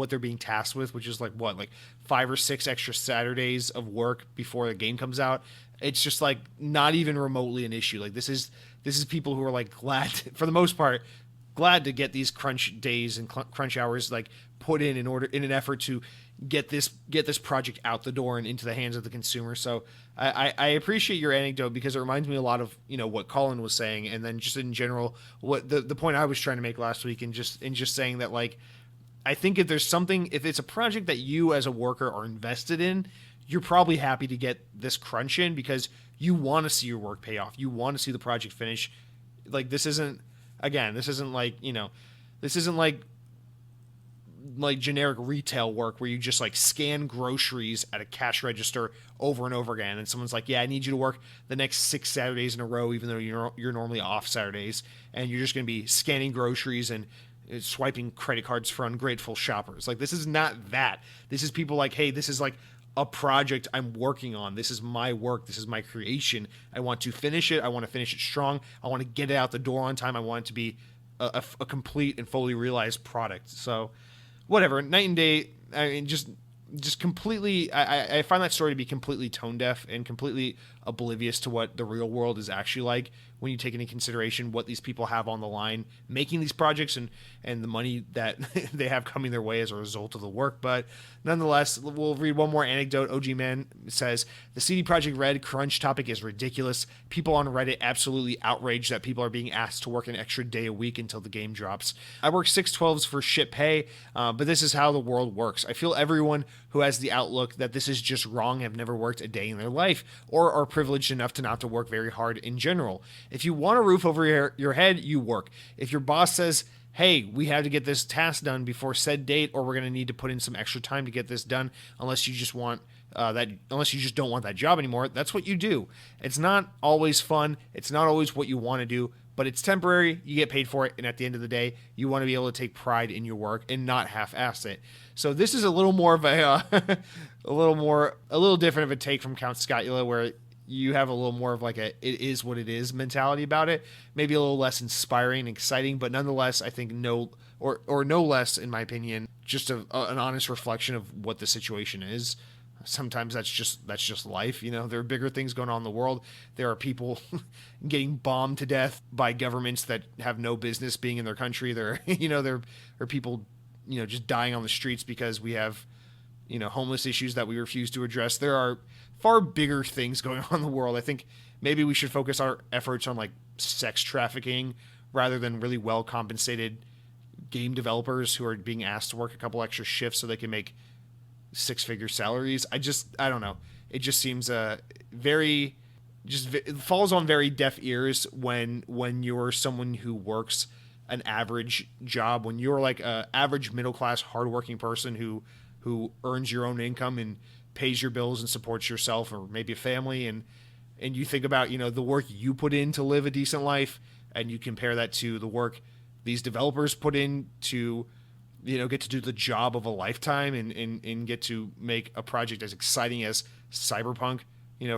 they're being tasked with, which is like 5 or 6 extra Saturdays of work before the game comes out. It's just like not even remotely an issue. Like this is people who are like glad for the most part glad to get these crunch days and crunch hours like put in an effort to get this project out the door and into the hands of the consumer. So I appreciate your anecdote, because it reminds me a lot of what Colin was saying, and then just in general what the point I was trying to make last week, and just saying that like I think if it's a project that you as a worker are invested in, you're probably happy to get this crunch in because you want to see your work pay off. You want to see the project finish. Like this isn't like generic retail work where you just like scan groceries at a cash register over and over again, and someone's like, yeah, I need you to work the next 6 Saturdays in a row, even though you're normally off Saturdays, and you're just going to be scanning groceries and swiping credit cards for ungrateful shoppers. Like this is not that. This is people like, hey, this is like a project I'm working on. This is my work. This is my creation. I want to finish it. I want to finish it strong. I want to get it out the door on time. I want it to be a complete and fully realized product. So whatever, night and day. I mean, just completely, I find that story to be completely tone deaf and completely oblivious to what the real world is actually like when you take into consideration what these people have on the line making these projects and the money that they have coming their way as a result of the work. But nonetheless, we'll read one more anecdote. OG Man says, the CD Projekt Red crunch topic is ridiculous. People on Reddit absolutely outraged that people are being asked to work an extra day a week until the game drops. I work 6/12s for shit pay, but this is how the world works. I feel everyone who has the outlook that this is just wrong have never worked a day in their life, or are privileged enough to not to work very hard in general. If you want a roof over your head, you work. If your boss says, hey, we have to get this task done before said date, or we're going to need to put in some extra time to get this done, unless you just don't want that job anymore, that's what you do. It's not always fun. It's not always what you want to do, but it's temporary. You get paid for it, and at the end of the day, you want to be able to take pride in your work and not half-ass it. So this is a little more of a little different of a take from Count Scotula, where you have a little more of like a it is what it is mentality about it. Maybe a little less inspiring and exciting, but nonetheless, I think no less, in my opinion, just an honest reflection of what the situation is. Sometimes that's just life. There are bigger things going on in the world. There are people getting bombed to death by governments that have no business being in their country. There are people, just dying on the streets because we have, homeless issues that we refuse to address. There are far bigger things going on in the world. I think maybe we should focus our efforts on like sex trafficking rather than really well compensated game developers who are being asked to work a couple extra shifts so they can make six-figure salaries. I don't know. It just seems it falls on very deaf ears when you're someone who works an average job, when you're like a average middle-class hardworking person who earns your own income and pays your bills and supports yourself or maybe a family, and you think about the work you put in to live a decent life, and you compare that to the work these developers put in to get to do the job of a lifetime and get to make a project as exciting as Cyberpunk,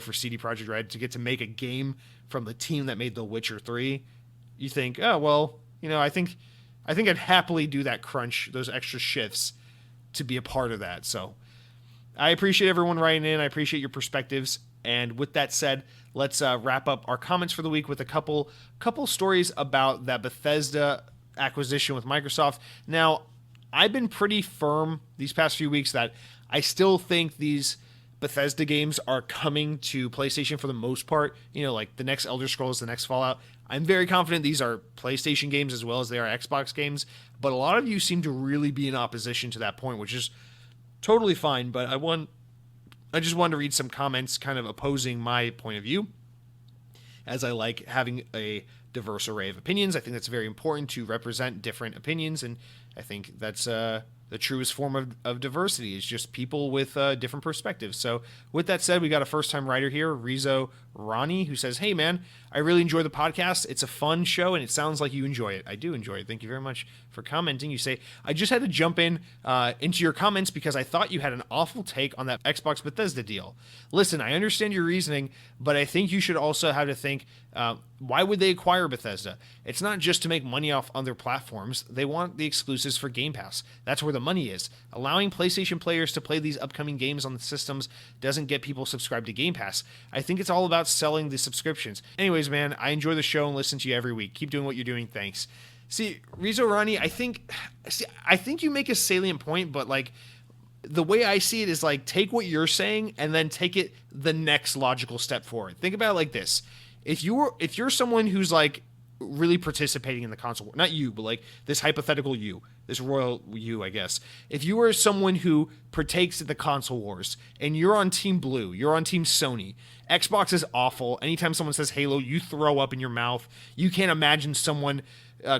for CD Projekt Red, to get to make a game from the team that made The Witcher 3. You think, oh, well, I think I'd happily do that crunch, those extra shifts to be a part of that. So I appreciate everyone writing in. I appreciate your perspectives. And with that said, let's wrap up our comments for the week with a couple stories about that Bethesda acquisition with Microsoft. Now, I've been pretty firm these past few weeks that I still think these Bethesda games are coming to PlayStation for the most part. Like the next Elder Scrolls, the next Fallout. I'm very confident these are PlayStation games as well as they are Xbox games. But a lot of you seem to really be in opposition to that point, which is totally fine. But I just wanted to read some comments kind of opposing my point of view, as I like having a diverse array of opinions. I think that's very important to represent different opinions, and I think that's the truest form of diversity is just people with different perspectives. So with that said, we got a first-time writer here, Rizzo Ronnie, who says, "Hey man, I really enjoy the podcast. It's a fun show, and it sounds like you enjoy it." I do enjoy it. Thank you very much for commenting. You say, "I just had to jump into your comments because I thought you had an awful take on that Xbox Bethesda deal. Listen, I understand your reasoning, but I think you should also have to think, why would they acquire Bethesda? It's not just to make money off other platforms. They want the exclusives for Game Pass. That's where the money is. Allowing PlayStation players to play these upcoming games on the systems doesn't get people subscribed to Game Pass. I think it's all about selling the subscriptions. Anyways, man, I enjoy the show and listen to you every week. Keep doing what you're doing. Thanks." See, Rizzo Ronnie, I think you make a salient point, but like the way I see it is like take what you're saying and then take it the next logical step forward. Think about it like this. If you're someone who's like really participating in the console war, not you, but like this hypothetical you, this royal you, I guess. If you are someone who partakes in the console wars and you're on Team Blue, you're on Team Sony, Xbox is awful. Anytime someone says Halo, you throw up in your mouth. You can't imagine someone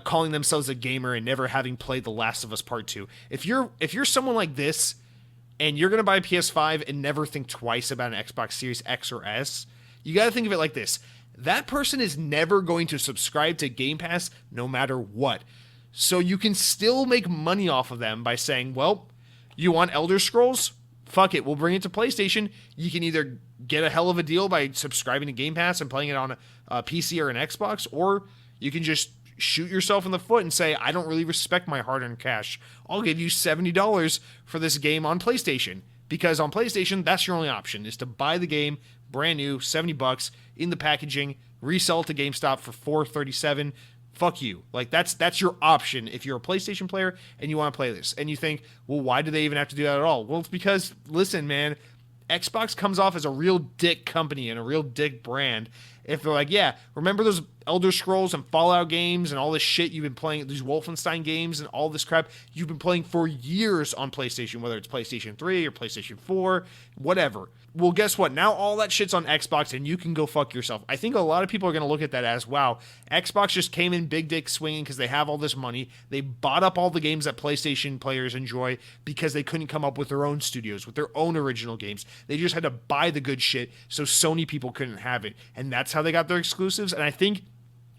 calling themselves a gamer and never having played The Last of Us Part 2. If you're someone like this and you're going to buy a PS5 and never think twice about an Xbox Series X or S, you got to think of it like this. That person is never going to subscribe to Game Pass no matter what. So you can still make money off of them by saying, well, you want Elder Scrolls? Fuck it, we'll bring it to PlayStation. You can either get a hell of a deal by subscribing to Game Pass and playing it on a PC or an Xbox, or you can just shoot yourself in the foot and say, I don't really respect my hard-earned cash. I'll give you $70 for this game on PlayStation. Because on PlayStation, that's your only option, is to buy the game brand new, $70 in the packaging, resell it to GameStop for $4.37. Fuck you. Like that's your option if you're a PlayStation player and you want to play this. And you think, well, why do they even have to do that at all? Well, it's because, listen, man, Xbox comes off as a real dick company and a real dick brand. If they're like, yeah, remember those Elder Scrolls and Fallout games and all this shit you've been playing, these Wolfenstein games and all this crap you've been playing for years on PlayStation, whether it's PlayStation 3 or PlayStation 4, whatever. Well, guess what? Now all that shit's on Xbox and you can go fuck yourself. I think a lot of people are going to look at that as, wow, Xbox just came in big dick swinging because they have all this money. They bought up all the games that PlayStation players enjoy because they couldn't come up with their own studios, with their own original games. They just had to buy the good shit so Sony people couldn't have it. And that's how they got their exclusives. And I think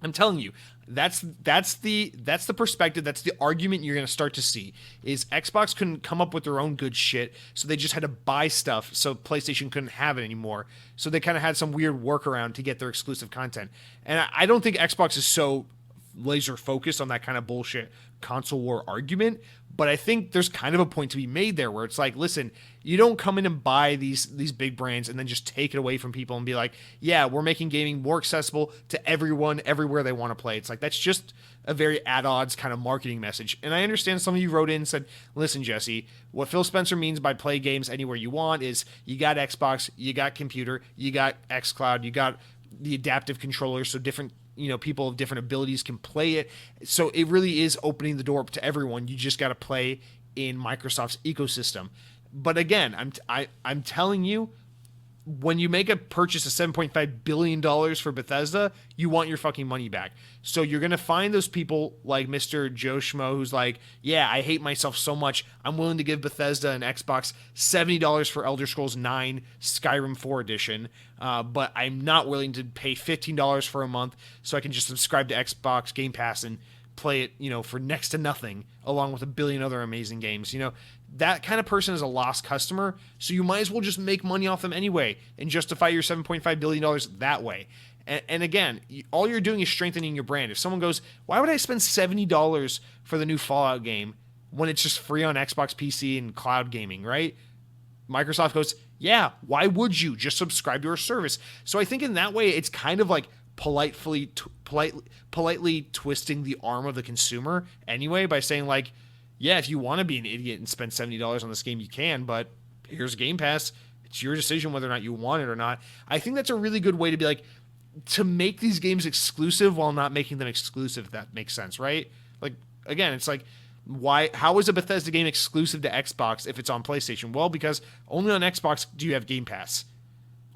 I'm telling you, that's the perspective, that's the argument you're going to start to see is Xbox couldn't come up with their own good shit, so they just had to buy stuff so PlayStation couldn't have it anymore. So they kind of had some weird workaround to get their exclusive content. And I don't think Xbox is so laser focused on that kind of bullshit console war argument, but I think there's kind of a point to be made there where it's like, listen, you don't come in and buy these big brands and then just take it away from people and be like, yeah, we're making gaming more accessible to everyone everywhere they want to play. It's like, that's just a very at odds kind of marketing message. And I understand some of you wrote in and said, listen, Jesse, what Phil Spencer means by play games anywhere you want is you got Xbox, you got computer, you got xCloud, you got the adaptive controller, so different people of different abilities can play it. So it really is opening the door up to everyone. You just got to play in Microsoft's ecosystem. But again, I'm telling you, when you make a purchase of $7.5 billion for Bethesda, you want your fucking money back. So you're going to find those people like Mr. Joe Schmo who's like, yeah, I hate myself so much, I'm willing to give Bethesda and Xbox $70 for Elder Scrolls 9 Skyrim 4 Edition, but I'm not willing to pay $15 for a month so I can just subscribe to Xbox Game Pass and play it, for next to nothing, along with a billion other amazing games. That kind of person is a lost customer, so you might as well just make money off them anyway and justify your $7.5 billion that way. And again, all you're doing is strengthening your brand. If someone goes, why would I spend $70 for the new Fallout game when it's just free on Xbox PC and cloud gaming, right? Microsoft goes, yeah, why would you? Just subscribe to our service. So I think in that way, it's kind of like politely twisting the arm of the consumer anyway by saying like, yeah, if you want to be an idiot and spend $70 on this game, you can, but here's Game Pass. It's your decision whether or not you want it or not. I think that's a really good way to be like, to make these games exclusive while not making them exclusive, if that makes sense, right? Like, again, it's like, how is a Bethesda game exclusive to Xbox if it's on PlayStation? Well, because only on Xbox do you have Game Pass.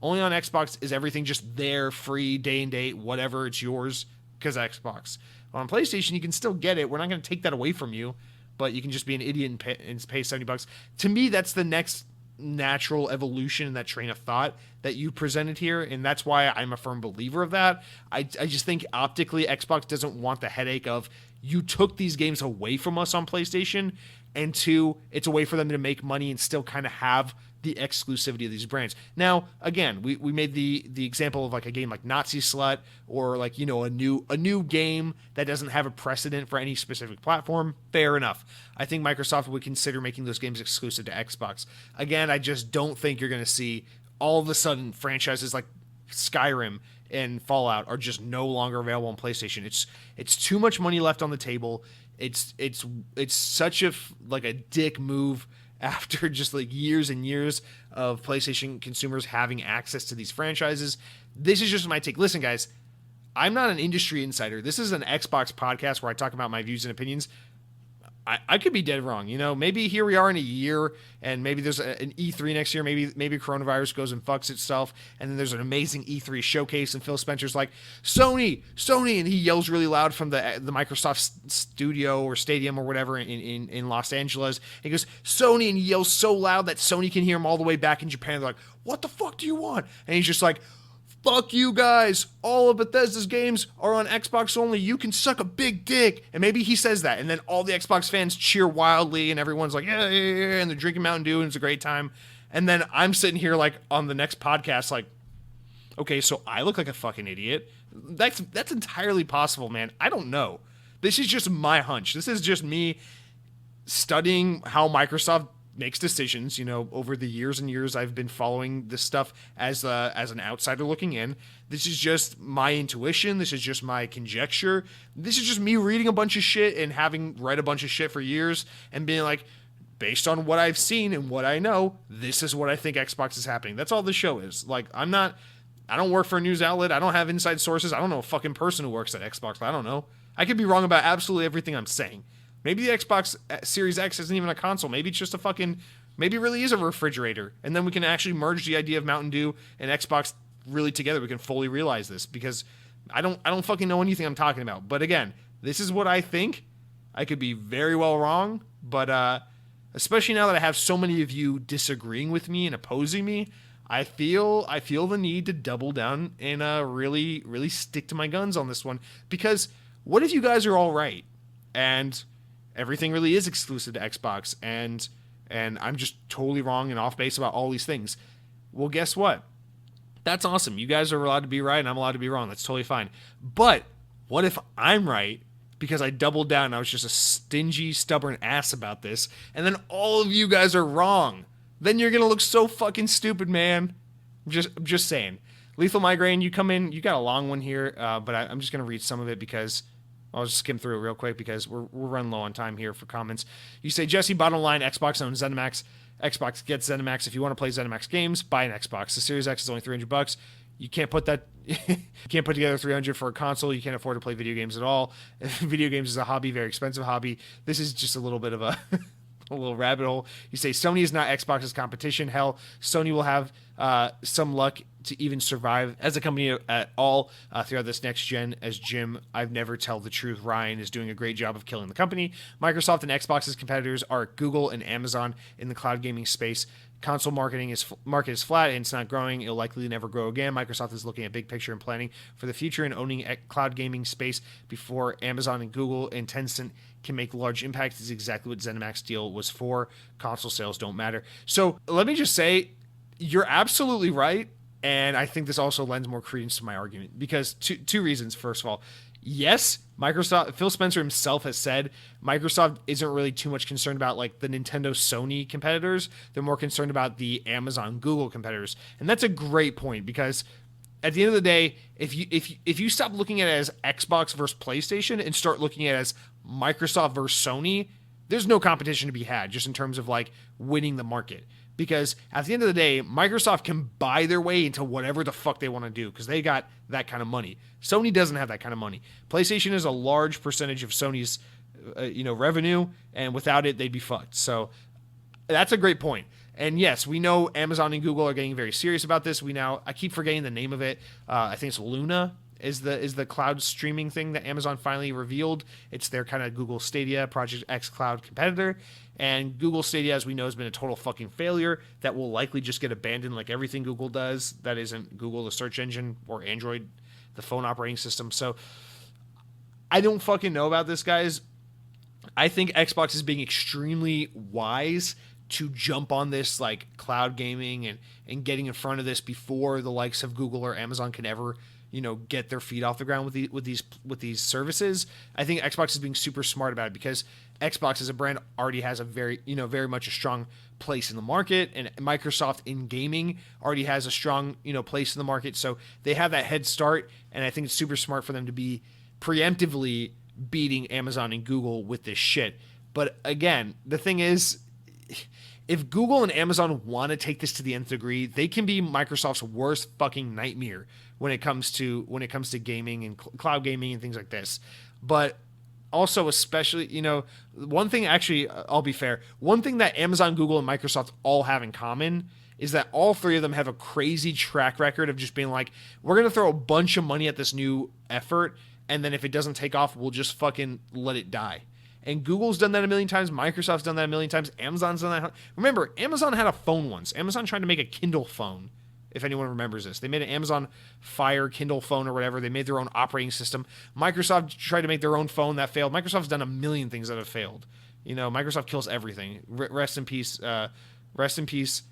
Only on Xbox is everything just there, free, day and date, whatever, it's yours, because Xbox. On PlayStation, you can still get it. We're not going to take that away from you, but you can just be an idiot and pay $70. To me, that's the next natural evolution in that train of thought that you presented here, and that's why I'm a firm believer of that. I just think optically, Xbox doesn't want the headache of, you took these games away from us on PlayStation, and two, it's a way for them to make money and still kind of have the exclusivity of these brands. Now, again, we made the example of like a game like Nazi Slut, or like, a new game that doesn't have a precedent for any specific platform. Fair enough. I think Microsoft would consider making those games exclusive to Xbox. Again, I just don't think you're going to see all of a sudden franchises like Skyrim and Fallout are just no longer available on PlayStation. It's too much money left on the table. It's such a dick move after just like years and years of PlayStation consumers having access to these franchises. This is just my take. Listen, guys, I'm not an industry insider. This is an Xbox podcast where I talk about my views and opinions. I could be dead wrong. Maybe here we are in a year, and maybe there's an E3 next year. Maybe coronavirus goes and fucks itself, and then there's an amazing E3 showcase, and Phil Spencer's like, Sony, and he yells really loud from the Microsoft studio or stadium or whatever in Los Angeles. He goes, Sony, and he yells so loud that Sony can hear him all the way back in Japan. They're like, what the fuck do you want? And he's just like, fuck you guys. All of Bethesda's games are on Xbox only. You can suck a big dick. And maybe he says that, and then all the Xbox fans cheer wildly, and everyone's like, yeah, and they're drinking Mountain Dew, and it's a great time. And then I'm sitting here like on the next podcast like, okay, so I look like a fucking idiot. That's entirely possible, man. I don't know. This is just my hunch. This is just me studying how Microsoft makes decisions. Over the years and years I've been following this stuff as an outsider looking in. This is just my intuition. This is just my conjecture. This is just me reading a bunch of shit and having read a bunch of shit for years and being like, based on what I've seen and what I know, this is what I think Xbox is happening. That's all this show is. Like, I don't work for a news outlet. I don't have inside sources. I don't know a fucking person who works at Xbox. I don't know. I could be wrong about absolutely everything I'm saying. Maybe the Xbox Series X isn't even a console. Maybe it's just maybe it really is a refrigerator. And then we can actually merge the idea of Mountain Dew and Xbox really together. We can fully realize this, because I don't fucking know anything I'm talking about. But again, this is what I think. I could be very well wrong, but especially now that I have so many of you disagreeing with me and opposing me, I feel the need to double down and really stick to my guns on this one, because what if you guys are all right and everything really is exclusive to Xbox, and I'm just totally wrong and off base about all these things? Well, guess what? That's awesome. You guys are allowed to be right and I'm allowed to be wrong. That's totally fine. But what if I'm right because I doubled down and I was just a stingy, stubborn ass about this, and then all of you guys are wrong? Then you're going to look so fucking stupid, man. I'm just saying. Lethal Migraine, you come in, you got a long one here, but I'm just going to read some of it because I'll just skim through it real quick because we're running low on time here for comments. You say, Jesse, bottom line, Xbox owns ZeniMax. Xbox gets ZeniMax. If you want to play ZeniMax games, buy an Xbox. The Series X is only $300. You can't put that. You can't put together $300 for a console. You can't afford to play video games at all. Video games is a hobby, very expensive hobby. This is just a little bit of a little rabbit hole. You say Sony is not Xbox's competition. Hell, Sony will have some luck to even survive as a company at all throughout this next gen. As Jim, I've never tell the truth, Ryan is doing a great job of killing the company. Microsoft and Xbox's competitors are Google and Amazon in the cloud gaming space. Console market is flat and it's not growing. It'll likely never grow again. Microsoft is looking at big picture and planning for the future and owning cloud gaming space before Amazon and Google and Tencent can make large impacts. Is exactly what ZeniMax deal was for. Console sales don't matter. So let me just say, you're absolutely right. And I think this also lends more credence to my argument because two reasons. First of all, yes, Microsoft, Phil Spencer himself has said Microsoft isn't really too much concerned about like the Nintendo Sony competitors. They're more concerned about the Amazon Google competitors. And that's a great point because at the end of the day, if you stop looking at it as Xbox versus PlayStation and start looking at it as Microsoft versus Sony, there's no competition to be had just in terms of like winning the market. Because at the end of the day, Microsoft can buy their way into whatever the fuck they want to do because they got that kind of money. Sony doesn't have that kind of money. PlayStation is a large percentage of Sony's revenue, and without it, they'd be fucked. So that's a great point. And yes, we know Amazon and Google are getting very serious about this. I keep forgetting the name of it. I think it's Luna is the cloud streaming thing that Amazon finally revealed. It's their kind of Google Stadia, Project xCloud competitor. And Google Stadia, as we know, has been a total fucking failure that will likely just get abandoned like everything Google does. That isn't Google, the search engine, or Android, the phone operating system. So I don't fucking know about this, guys. I think Xbox is being extremely wise to jump on this like cloud gaming and getting in front of this before the likes of Google or Amazon can ever get their feet off the ground with these services. I think Xbox is being super smart about it because Xbox as a brand already has a very much a strong place in the market, and Microsoft in gaming already has a strong place in the market. So they have that head start, and I think it's super smart for them to be preemptively beating Amazon and Google with this shit. But again, the thing is, if Google and Amazon want to take this to the nth degree, they can be Microsoft's worst fucking nightmare when it comes to gaming and cloud gaming and things like this. But also, especially, one thing, actually, I'll be fair, one thing that Amazon, Google, and Microsoft all have in common is that all three of them have a crazy track record of just being like, we're going to throw a bunch of money at this new effort, and then if it doesn't take off, we'll just fucking let it die. And Google's done that a million times. Microsoft's done that a million times. Amazon's done that. Remember, Amazon had a phone once. Amazon tried to make a Kindle phone, if anyone remembers this. They made an Amazon Fire Kindle phone or whatever. They made their own operating system. Microsoft tried to make their own phone that failed. Microsoft's done a million things that have failed. Microsoft kills everything. Rest in peace. Rest in peace,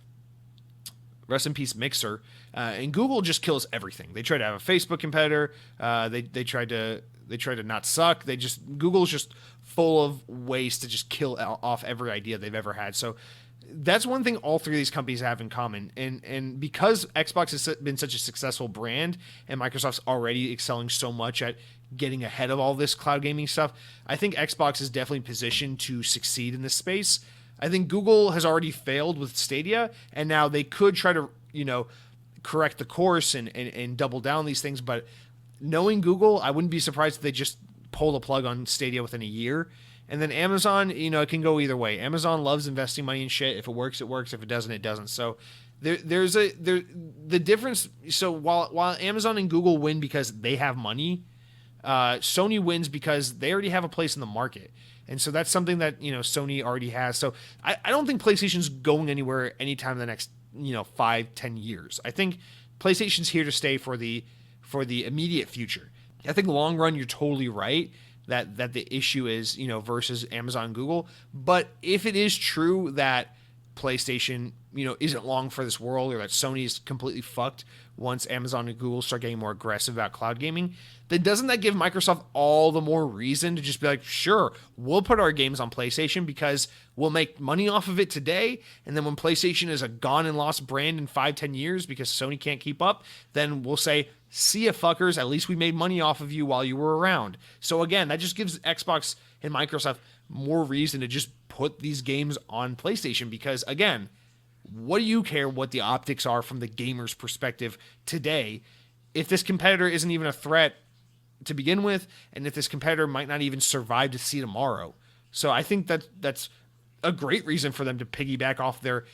Mixer. And Google just kills everything. They tried to have a Facebook competitor. They tried to not suck. Google's just full of ways to just kill off every idea they've ever had. So that's one thing all three of these companies have in common. And because Xbox has been such a successful brand and Microsoft's already excelling so much at getting ahead of all this cloud gaming stuff, I think Xbox is definitely positioned to succeed in this space. I think Google has already failed with Stadia, and now they could try to, correct the course and double down these things. But knowing Google, I wouldn't be surprised if they just pull the plug on Stadia within a year. And then Amazon, it can go either way. Amazon loves investing money in shit. If it works, it works. If it doesn't, it doesn't. So the difference. So while Amazon and Google win because they have money, Sony wins because they already have a place in the market. And so that's something that Sony already has. So I don't think PlayStation's going anywhere anytime in the 5-10 years. I think PlayStation's here to stay for the immediate future. I think long run, you're totally right that the issue is, versus Amazon and Google. But if it is true that PlayStation, isn't long for this world, or that Sony is completely fucked once Amazon and Google start getting more aggressive about cloud gaming, then doesn't that give Microsoft all the more reason to just be like, sure, we'll put our games on PlayStation because we'll make money off of it today, and then when PlayStation is a gone and lost brand in 5-10 years because Sony can't keep up, then we'll say, see ya, fuckers, at least we made money off of you while you were around. So again, that just gives Xbox and Microsoft more reason to just put these games on PlayStation, because again, what do you care what the optics are from the gamer's perspective today if this competitor isn't even a threat to begin with, and if this competitor might not even survive to see tomorrow? So I think that's a great reason for them to piggyback off their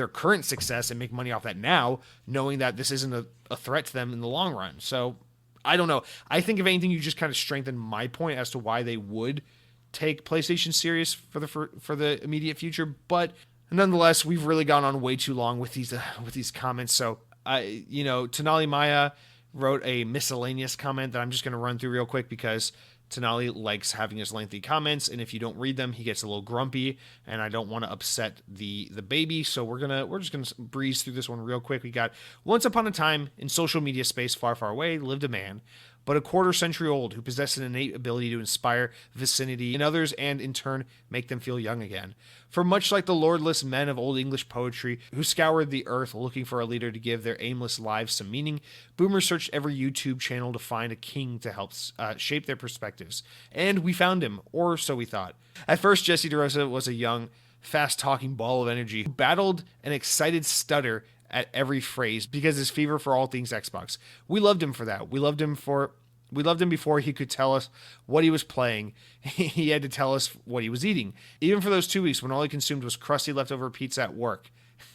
current success and make money off that now, knowing that this isn't a threat to them in the long run. So I don't know. I think if anything, you just kind of strengthened my point as to why they would take PlayStation serious for the immediate future. But nonetheless, we've really gone on way too long with these comments. So Tenali Maya wrote a miscellaneous comment that I'm just going to run through real quick, because Tenali likes having his lengthy comments, and if you don't read them, he gets a little grumpy, and I don't want to upset the baby. So we're just gonna breeze through this one real quick. We got: once upon a time, in social media space far, far away, lived a man, but a quarter century old, who possessed an innate ability to inspire vicinity in others and in turn make them feel young again. For much like the lordless men of Old English poetry who scoured the earth looking for a leader to give their aimless lives some meaning, boomers searched every YouTube channel to find a king to help shape their perspectives. And we found him, or so we thought. At first, Jesse DeRosa was a young, fast-talking ball of energy who battled an excited stutter at every phrase because his fever for all things Xbox. We loved him for that. We loved him before he could tell us what he was playing. He had to tell us what he was eating. Even for those 2 weeks when all he consumed was crusty leftover pizza at work.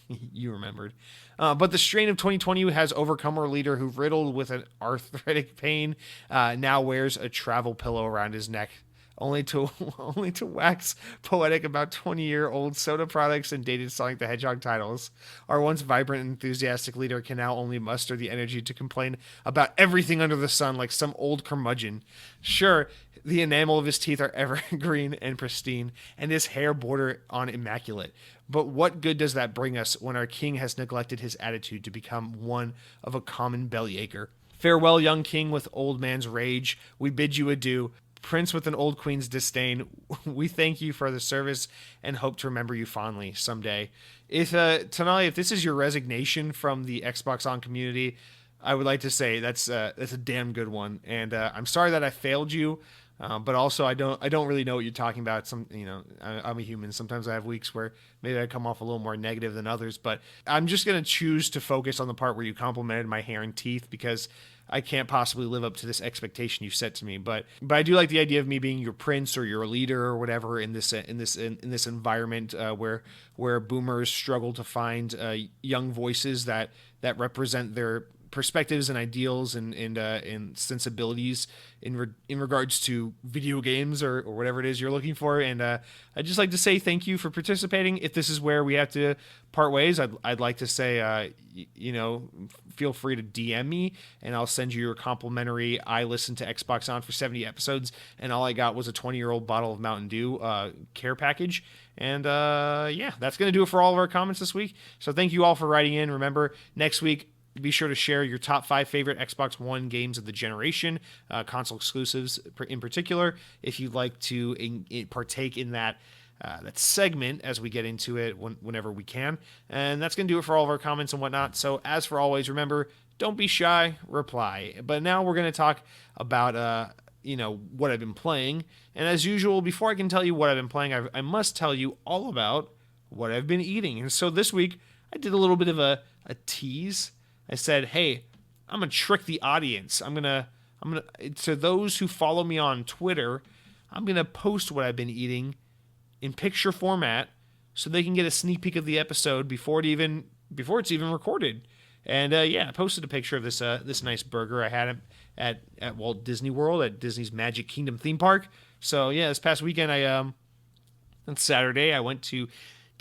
You remembered. But the strain of 2020 has overcome our leader, who, riddled with an arthritic pain, now wears a travel pillow around his neck, only to wax poetic about 20-year-old soda products and dated Sonic the Hedgehog titles. Our once vibrant and enthusiastic leader can now only muster the energy to complain about everything under the sun like some old curmudgeon. Sure, the enamel of his teeth are evergreen and pristine, and his hair border on immaculate. But what good does that bring us when our king has neglected his attitude to become one of a common bellyacher? Farewell, young king with old man's rage. We bid you adieu. Prince with an old queen's disdain, we thank you for the service and hope to remember you fondly someday. Tenali, if this is your resignation from the Xbox On community, I would like to say that's a damn good one. And I'm sorry that I failed you, but also I don't really know what you're talking about. I'm a human. Sometimes I have weeks where maybe I come off a little more negative than others, but I'm just going to choose to focus on the part where you complimented my hair and teeth, because I can't possibly live up to this expectation you've set to me. But I do like the idea of me being your prince or your leader or whatever in this environment where boomers struggle to find young voices that represent their perspectives and ideals and sensibilities in regards to video games or whatever it is you're looking for. And I'd just like to say thank you for participating. If this is where we have to part ways, I'd like to say, feel free to DM me and I'll send you your complimentary I listened to Xbox On for 70 episodes and all I got was a 20-year-old bottle of Mountain Dew care package. And that's going to do it for all of our comments this week. So thank you all for writing in. Remember, next week, be sure to share your top 5 favorite Xbox One games of the generation, console exclusives in particular, if you'd like to partake in that segment as we get into it whenever we can. And that's going to do it for all of our comments and whatnot. So as for always, remember, don't be shy, reply. But now we're going to talk about what I've been playing. And as usual, before I can tell you what I've been playing, I must tell you all about what I've been eating. And so this week, I did a little bit of a tease. I said, hey, I'm going to trick the audience. I'm going to, to those who follow me on Twitter, I'm going to post what I've been eating in picture format so they can get a sneak peek of the episode before it's even recorded. And I posted a picture of this nice burger I had at Walt Disney World at Disney's Magic Kingdom theme park. So yeah, this past weekend on Saturday I went to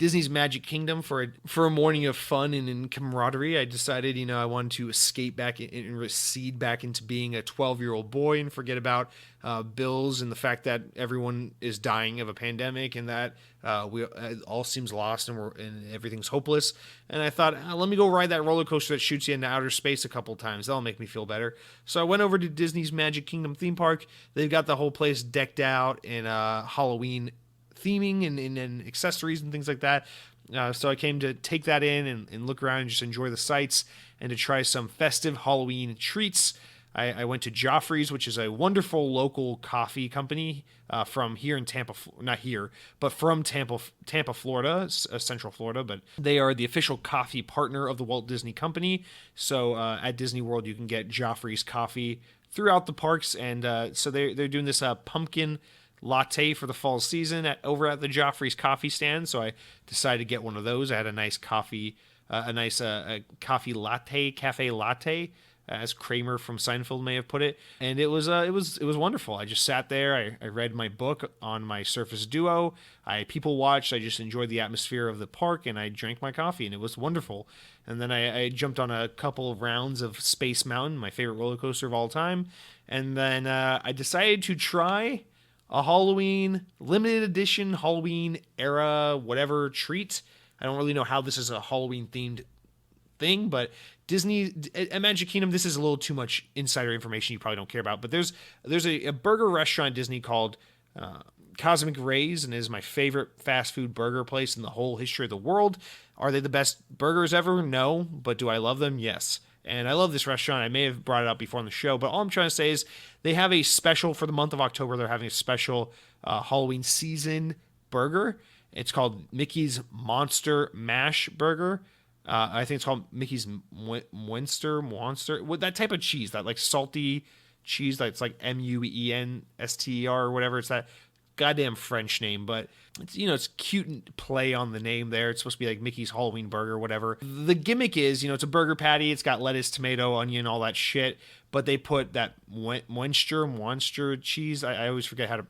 Disney's Magic Kingdom for a morning of fun and camaraderie. I decided, I wanted to escape back and recede back into being a 12-year-old boy and forget about bills and the fact that everyone is dying of a pandemic and that it all seems lost and everything's hopeless. And I thought, let me go ride that roller coaster that shoots you into outer space a couple times. That'll make me feel better. So I went over to Disney's Magic Kingdom theme park. They've got the whole place decked out in Halloween theming and accessories and things like that. So I came to take that in and look around and just enjoy the sights and to try some festive Halloween treats. I went to Joffrey's, which is a wonderful local coffee company from here in Tampa, not here, but from Tampa, Florida, Central Florida. But they are the official coffee partner of the Walt Disney Company. So at Disney World, you can get Joffrey's coffee throughout the parks. And so they're doing this pumpkin latte for the fall season over at the Joffrey's coffee stand. So I decided to get one of those. I had a nice coffee, coffee latte, cafe latte, as Kramer from Seinfeld may have put it, and it was wonderful. I just sat there. I read my book on my Surface Duo. I people watched. I just enjoyed the atmosphere of the park, and I drank my coffee, and it was wonderful. And then I jumped on a couple of rounds of Space Mountain, my favorite roller coaster of all time, and then I decided to try a Halloween limited edition Halloween era whatever treat. I don't really know how this is a Halloween themed thing, but Disney at Magic Kingdom, this is a little too much insider information you probably don't care about, but there's a burger restaurant at Disney called Cosmic Rays, and it is my favorite fast food burger place in the whole history of the world. Are they the best burgers ever? No, but do I love them? Yes. And I love this restaurant. I may have brought it up before on the show, but all I'm trying to say is they have a special for the month of October. They're having a special Halloween season burger. It's called Mickey's Monster Mash Burger. I think it's called Mickey's Monster, that type of cheese, that like salty cheese that's like Muenster or whatever. It's that goddamn French name, but it's it's cute play on the name there. It's supposed to be like Mickey's Halloween burger, whatever. The gimmick is, it's a burger patty. It's got lettuce, tomato, onion, all that shit. But they put that monster cheese. I always forget how to.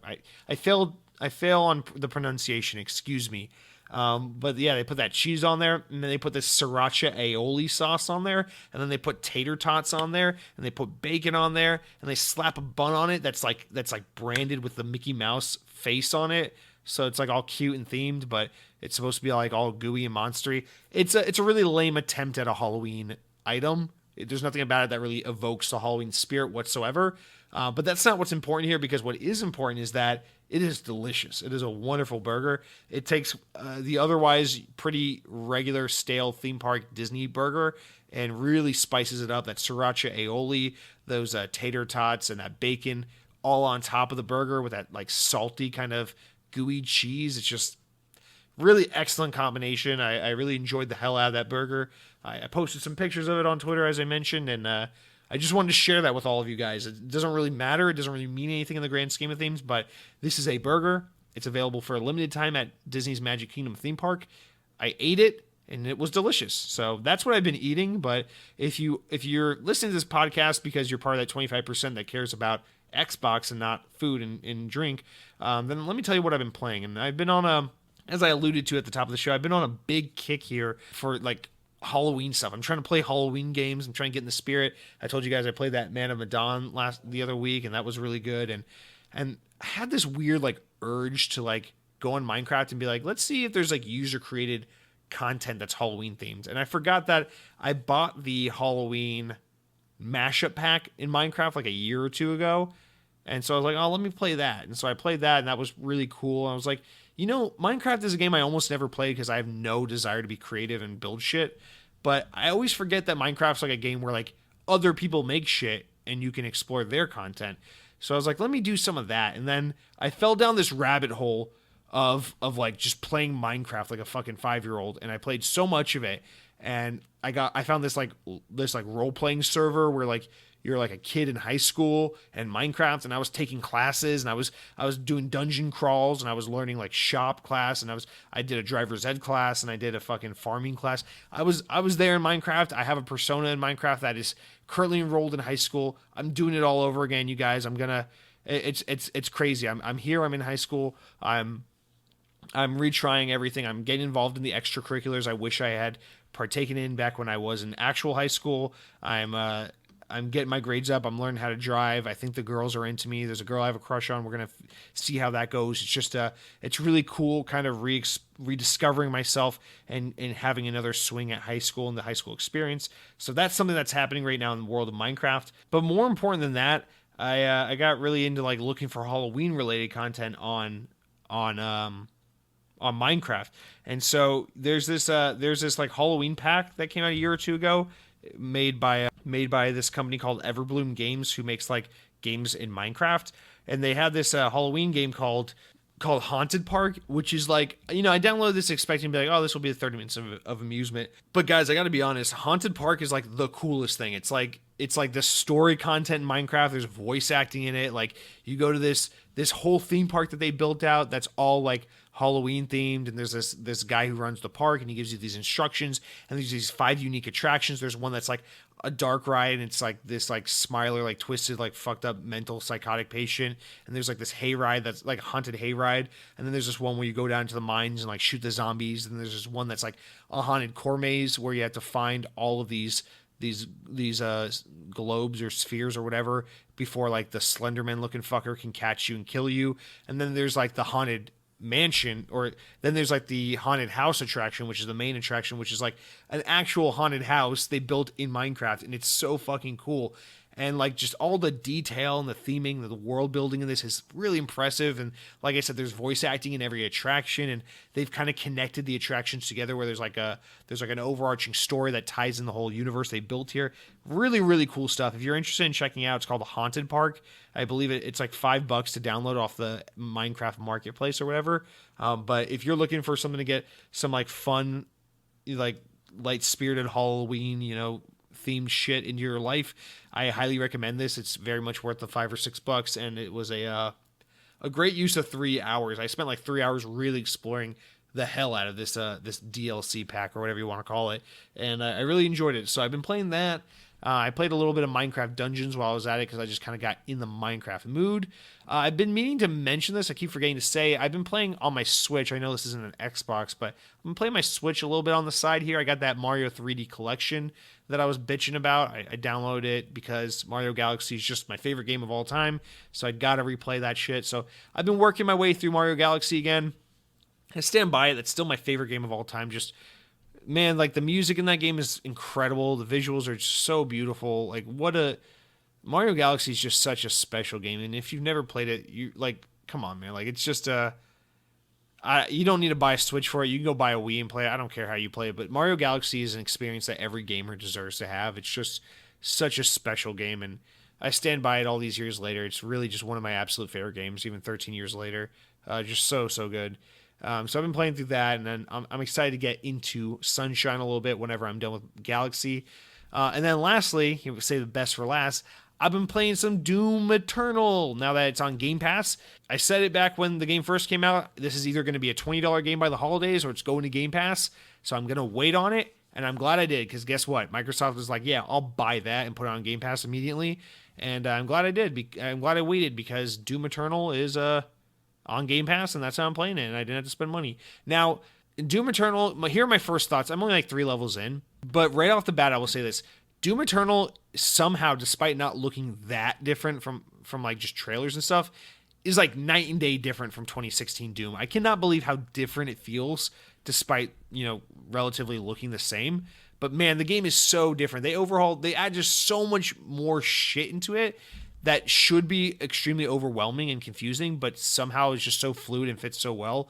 I fail on the pronunciation. Excuse me. But yeah, they put that cheese on there, and then they put this sriracha aioli sauce on there, and then they put tater tots on there, and they put bacon on there, and they slap a bun on it that's like branded with the Mickey Mouse face on it. So it's like all cute and themed, but it's supposed to be like all gooey and monstery. It's a really lame attempt at a Halloween item. There's nothing about it that really evokes the Halloween spirit whatsoever. But that's not what's important here, because what is important is that it is delicious. It is a wonderful burger. It takes the otherwise pretty regular stale theme park Disney burger and really spices it up. That sriracha aioli, those tater tots, and that bacon all on top of the burger with that like salty kind of gooey cheese. It's just really excellent combination. I really enjoyed the hell out of that burger. I posted some pictures of it on Twitter, as I mentioned, and I just wanted to share that with all of you guys. It doesn't really matter. It doesn't really mean anything in the grand scheme of things, but this is a burger. It's available for a limited time at Disney's Magic Kingdom theme park. I ate it, and it was delicious. So that's what I've been eating. But if you're listening to this podcast because you're part of that 25% that cares about Xbox and not food and drink, then let me tell you what I've been playing. And I've been on as I alluded to at the top of the show, I've been on a big kick here for like Halloween stuff. I'm trying to play Halloween games. I'm trying to get in the spirit. I told you guys I played that Man of Medan the other week, and that was really good. And I had this weird like urge to like go on Minecraft and be like, let's see if there's like user created content that's Halloween themed. And I forgot that I bought the Halloween mashup pack in Minecraft like a year or two ago. And so I was like, oh, let me play that. And so I played that, and that was really cool. And I was like, Minecraft is a game I almost never play because I have no desire to be creative and build shit. But I always forget that Minecraft's like a game where like other people make shit and you can explore their content. So I was like, let me do some of that. And then I fell down this rabbit hole of like just playing Minecraft like a fucking 5-year-old. And I played so much of it. And I found this role-playing server where like you're like a kid in high school and Minecraft, and I was taking classes, and I was doing dungeon crawls, and I was learning like shop class, and I did a driver's ed class, and I did a fucking farming class. I was there in Minecraft. I have a persona in Minecraft that is currently enrolled in high school. I'm doing it all over again, you guys. It's crazy. I'm here. I'm in high school. I'm I'm retrying everything. I'm getting involved in the extracurriculars I wish I had partaken in back when I was in actual high school. I'm getting my grades up. I'm learning how to drive. I think the girls are into me. There's a girl I have a crush on. We're gonna see how that goes. It's just it's really cool, kind of rediscovering myself and having another swing at high school and the high school experience. So that's something that's happening right now in the world of Minecraft. But more important than that, I got really into like looking for Halloween related content on Minecraft. And so there's this like Halloween pack that came out a year or two ago, made by this company called Everbloom Games, who makes like games in Minecraft. And they had this Halloween game called Haunted Park, which is like, I downloaded this expecting to be like, oh, this will be 30 minutes of amusement. But guys, I got to be honest, Haunted Park is like the coolest thing. It's like the story content in Minecraft. There's voice acting in it. Like you go to this whole theme park that they built out that's all like Halloween themed, and there's this guy who runs the park, and he gives you these instructions, and there's these 5 unique attractions. There's one that's like a dark ride, and it's like this like smiler, like twisted, like fucked up mental psychotic patient, and there's like this hay ride that's like a haunted hay ride, and then there's this one where you go down to the mines and like shoot the zombies, and there's this one that's like a haunted core maze where you have to find all of these globes or spheres or whatever before like the Slenderman looking fucker can catch you and kill you. And then there's like the haunted mansion, or then there's like the haunted house attraction, which is the main attraction, which is like an actual haunted house they built in Minecraft, and it's so fucking cool. And like just all the detail and the theming, the world building in this is really impressive. And like I said, there's voice acting in every attraction, and they've kind of connected the attractions together where there's like an overarching story that ties in the whole universe they built here. Really, really cool stuff. If you're interested in checking out, it's called the Haunted Park. I believe it's like $5 to download off the Minecraft Marketplace or whatever. But if you're looking for something to get some like fun, like light spirited Halloween, themed shit into your life, I highly recommend this. It's very much worth the $5 or $6, and it was a great use of 3 hours. I spent like 3 hours really exploring the hell out of this DLC pack or whatever you want to call it, and I really enjoyed it. So I've been playing that. I played a little bit of Minecraft Dungeons while I was at it because I just kind of got in the Minecraft mood. I've been meaning to mention this. I keep forgetting to say I've been playing on my Switch. I know this isn't an Xbox, but I'm playing my Switch a little bit on the side here. I got that Mario 3D collection that I was bitching about. I downloaded it because Mario Galaxy is just my favorite game of all time, so I got to replay that shit. So I've been working my way through Mario Galaxy again. I stand by it. That's still my favorite game of all time. Just, man, like the music in that game is incredible. The visuals are just so beautiful. Like Mario Galaxy is just such a special game. And if you've never played it, you like, come on, man. Like it's just you don't need to buy a Switch for it. You can go buy a Wii and play it. I don't care how you play it, but Mario Galaxy is an experience that every gamer deserves to have. It's just such a special game, and I stand by it all these years later. It's really just one of my absolute favorite games, even 13 years later. Just so good. So I've been playing through that, and then I'm excited to get into Sunshine a little bit whenever I'm done with Galaxy. And then lastly, you would say the best for last, I've been playing some Doom Eternal now that it's on Game Pass. I said it back when the game first came out. This is either going to be a $20 game by the holidays or it's going to Game Pass. So I'm going to wait on it, and I'm glad I did because guess what? Microsoft was like, yeah, I'll buy that and put it on Game Pass immediately. And I'm glad I did. I'm glad I waited because Doom Eternal is on Game Pass, and that's how I'm playing it, and I didn't have to spend money. Now, Doom Eternal, here are my first thoughts. I'm only like 3 levels in, but right off the bat, I will say this. Doom Eternal, somehow, despite not looking that different from like just trailers and stuff, is like night and day different from 2016 Doom. I cannot believe how different it feels, despite, relatively looking the same. But man, the game is so different. They add just so much more shit into it that should be extremely overwhelming and confusing, but somehow is just so fluid and fits so well.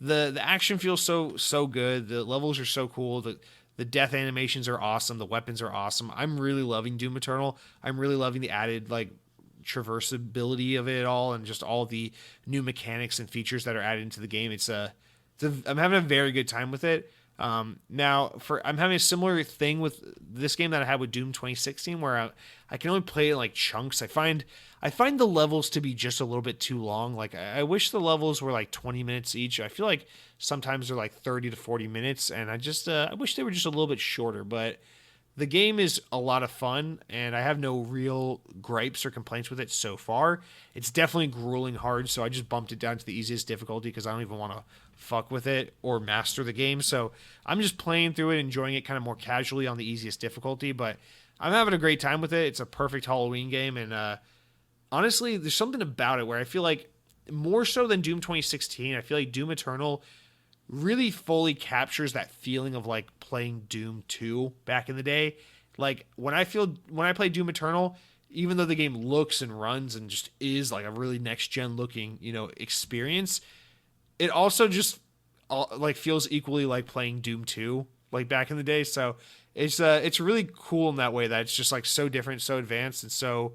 The action feels so good. The levels are so cool. The death animations are awesome. The weapons are awesome. I'm really loving Doom Eternal. I'm really loving the added like traversability of it all, and just all the new mechanics and features that are added into the game. I'm having a very good time with it. Now I'm having a similar thing with this game that I had with Doom 2016, where I can only play it in like chunks. I find the levels to be just a little bit too long. Like I wish the levels were like 20 minutes each. I feel like sometimes they're like 30 to 40 minutes, and I wish they were just a little bit shorter. But the game is a lot of fun, and I have no real gripes or complaints with it so far. It's definitely grueling hard, so I just bumped it down to the easiest difficulty because I don't even want to fuck with it or master the game. So I'm just playing through it, enjoying it kind of more casually on the easiest difficulty, but I'm having a great time with it. It's a perfect Halloween game, and honestly, there's something about it where I feel like more so than Doom 2016, I feel like Doom Eternal really fully captures that feeling of like playing Doom 2 back in the day. Like when I play Doom Eternal, even though the game looks and runs and just is like a really next gen looking, experience, it also just like feels equally like playing Doom 2 like back in the day. So it's really cool in that way that it's just like so different, so advanced, and so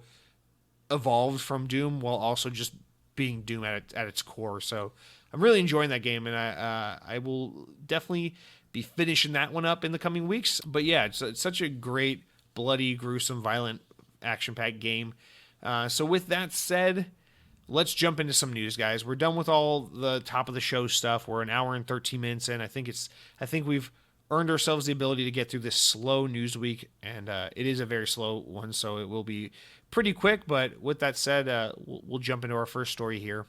evolved from Doom while also just being Doom at its core. So I'm really enjoying that game, and I will definitely be finishing that one up in the coming weeks. But yeah, it's such a great, bloody, gruesome, violent, action-packed game. So with that said, let's jump into some news, guys. We're done with all the top of the show stuff. We're an hour and 13 minutes in. I think we've earned ourselves the ability to get through this slow news week, and it is a very slow one, so it will be pretty quick. But with that said, we'll jump into our first story here.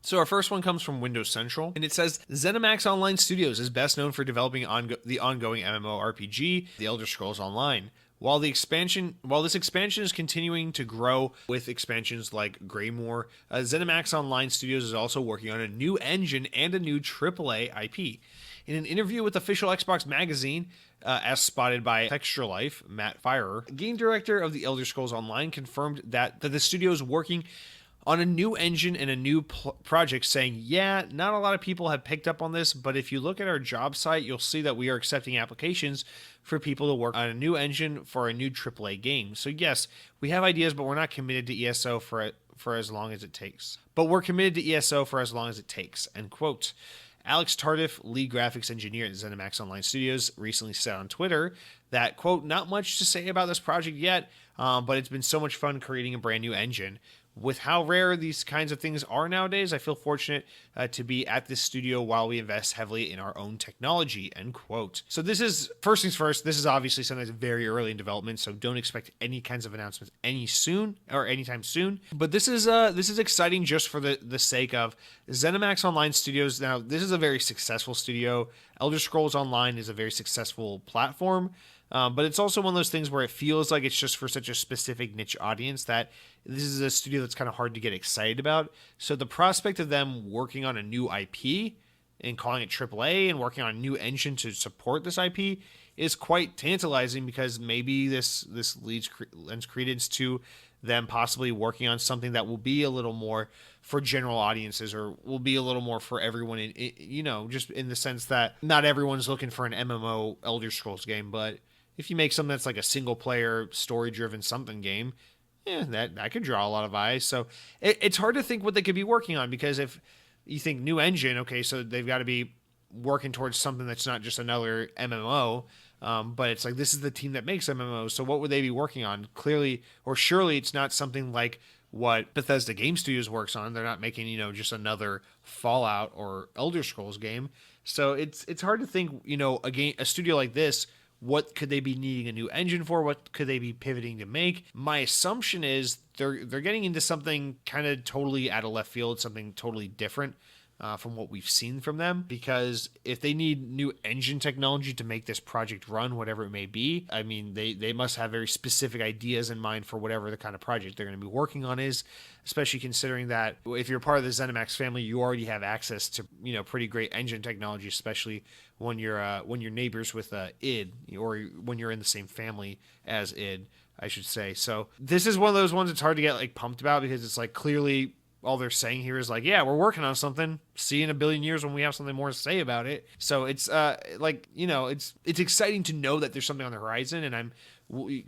So our first one comes from Windows Central, and it says ZeniMax Online Studios is best known for developing the ongoing MMORPG, The Elder Scrolls Online. While this expansion is continuing to grow with expansions like Greymore, ZeniMax Online Studios is also working on a new engine and a new AAA IP. In an interview with official Xbox Magazine, as spotted by Texture Life, Matt Firer, game director of The Elder Scrolls Online, confirmed that the studio is working on a new engine and a new project, saying, yeah, not a lot of people have picked up on this, but if you look at our job site, you'll see that we are accepting applications for people to work on a new engine for a new AAA game. So yes, we have ideas, but we're not committed to ESO for as long as it takes. But we're committed to ESO for as long as it takes, end quote. Alex Tardif, lead graphics engineer at ZeniMax Online Studios, recently said on Twitter that, quote, not much to say about this project yet, but it's been so much fun creating a brand new engine. With how rare these kinds of things are nowadays, I feel fortunate to be at this studio while we invest heavily in our own technology, end quote. So this is, first things first, this is obviously something that's very early in development, so don't expect any kinds of announcements anytime soon. But this is exciting just for the sake of ZeniMax Online Studios. Now, this is a very successful studio. Elder Scrolls Online is a very successful platform. But it's also one of those things where it feels like it's just for such a specific niche audience that this is a studio that's kind of hard to get excited about. So the prospect of them working on a new IP and calling it AAA and working on a new engine to support this IP is quite tantalizing, because maybe this lends credence to them possibly working on something that will be a little more for general audiences, or will be a little more for everyone just in the sense that not everyone's looking for an MMO Elder Scrolls game, but if you make something that's like a single player story driven something game, that could draw a lot of eyes. So it's hard to think what they could be working on, because if you think new engine, okay, so they've got to be working towards something that's not just another MMO, but it's like, this is the team that makes MMOs, so what would they be working on? Clearly, or surely it's not something like what Bethesda Game Studios works on. They're not making, just another Fallout or Elder Scrolls game. So it's hard to think, a studio like this, what could they be needing a new engine for? What could they be pivoting to make? My assumption is they're getting into something kind of totally out of left field, something totally different from what we've seen from them. Because if they need new engine technology to make this project run, whatever it may be, I mean, they must have very specific ideas in mind for whatever the kind of project they're going to be working on is, especially considering that if you're part of the ZeniMax family, you already have access to, pretty great engine technology, especially when you're neighbors with id, or when you're in the same family as id, I should say. So this is one of those ones it's hard to get like pumped about, because it's like clearly all they're saying here is like, yeah, we're working on something. See you in a billion years when we have something more to say about it. So it's it's exciting to know that there's something on the horizon, and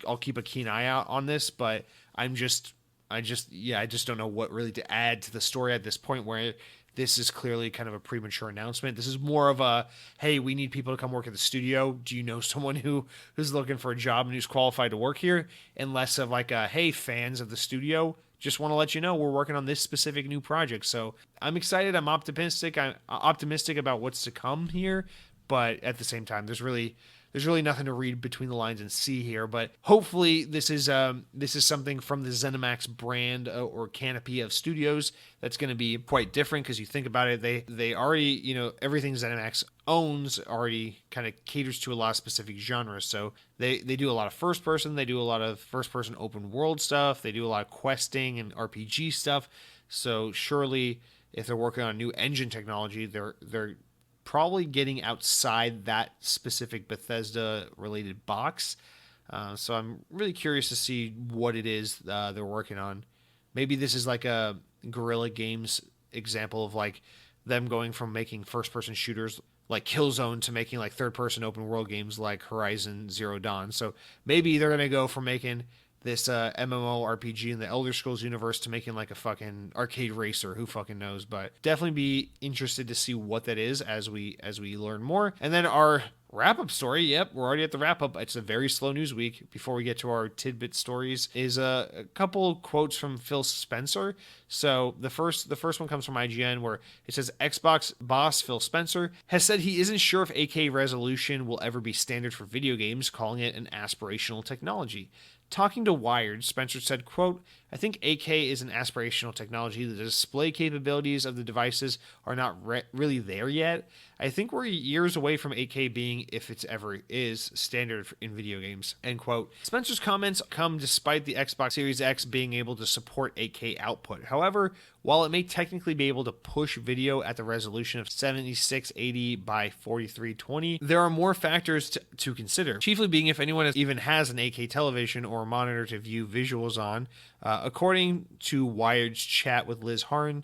I'll keep a keen eye out on this, but I just don't know what really to add to the story at this point, where this is clearly kind of a premature announcement. This is more of a, hey, we need people to come work at the studio. Do you know someone who's looking for a job and who's qualified to work here? And less of like a, hey, fans of the studio, just want to let you know we're working on this specific new project. So I'm excited. I'm optimistic. I'm optimistic about what's to come here. But at the same time, there's there's really nothing to read between the lines and see here. But hopefully this is something from the ZeniMax brand or canopy of studios that's going to be quite different, because you think about it, they already, everything ZeniMax owns already kind of caters to a lot of specific genres. So they do a lot of first person, they do a lot of first person open world stuff, they do a lot of questing and RPG stuff. So surely if they're working on new engine technology, they're probably getting outside that specific Bethesda related box. So I'm really curious to see what it is they're working on. Maybe this is like a Guerrilla Games example of like them going from making first person shooters like Killzone to making like third person open world games like Horizon Zero Dawn. So maybe they're going to go from making this MMORPG in the Elder Scrolls universe to making like a fucking arcade racer. Who fucking knows? But definitely be interested to see what that is as we learn more. And then our wrap-up story. Yep, we're already at the wrap-up. It's a very slow news week. Before we get to our tidbit stories, is a couple quotes from Phil Spencer. So the first one comes from IGN, where it says Xbox boss Phil Spencer has said he isn't sure if 8K resolution will ever be standard for video games, calling it an aspirational technology. Talking to Wired, Spencer said, quote, I think 8K is an aspirational technology. The display capabilities of the devices are not really there yet. I think we're years away from 8K being, if it's ever is, standard in video games, end quote. Spencer's comments come despite the Xbox Series X being able to support 8K output. However, while it may technically be able to push video at the resolution of 7680 by 4320, there are more factors to consider, chiefly being if anyone even has an 8K television or monitor to view visuals on. According to Wired's chat with Liz Hamren,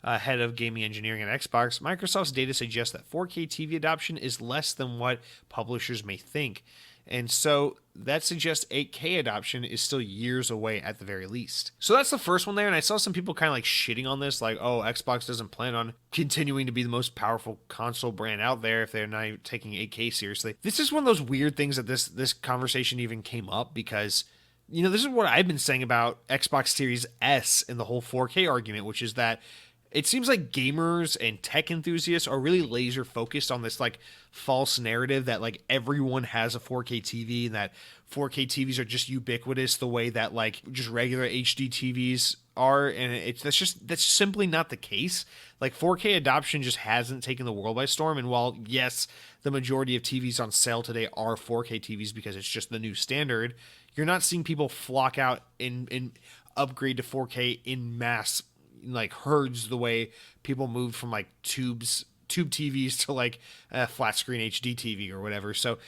head of gaming engineering at Xbox, Microsoft's data suggests that 4K TV adoption is less than what publishers may think. And so that suggests 8K adoption is still years away at the very least. So that's the first one there. And I saw some people kind of like shitting on this, like, oh, Xbox doesn't plan on continuing to be the most powerful console brand out there if they're not taking 8K seriously. This is one of those weird things that this conversation even came up because, this is what I've been saying about Xbox Series S and the whole 4K argument, which is that it seems like gamers and tech enthusiasts are really laser focused on this like false narrative that like everyone has a 4K TV and that 4K TVs are just ubiquitous the way that like just regular HD TVs are, and that's simply not the case. Like 4K adoption just hasn't taken the world by storm, and while yes, the majority of TVs on sale today are 4K TVs because it's just the new standard, you're not seeing people flock out and upgrade to 4K in mass like herds the way people moved from like tube TVs to like a flat screen HD TV or whatever. So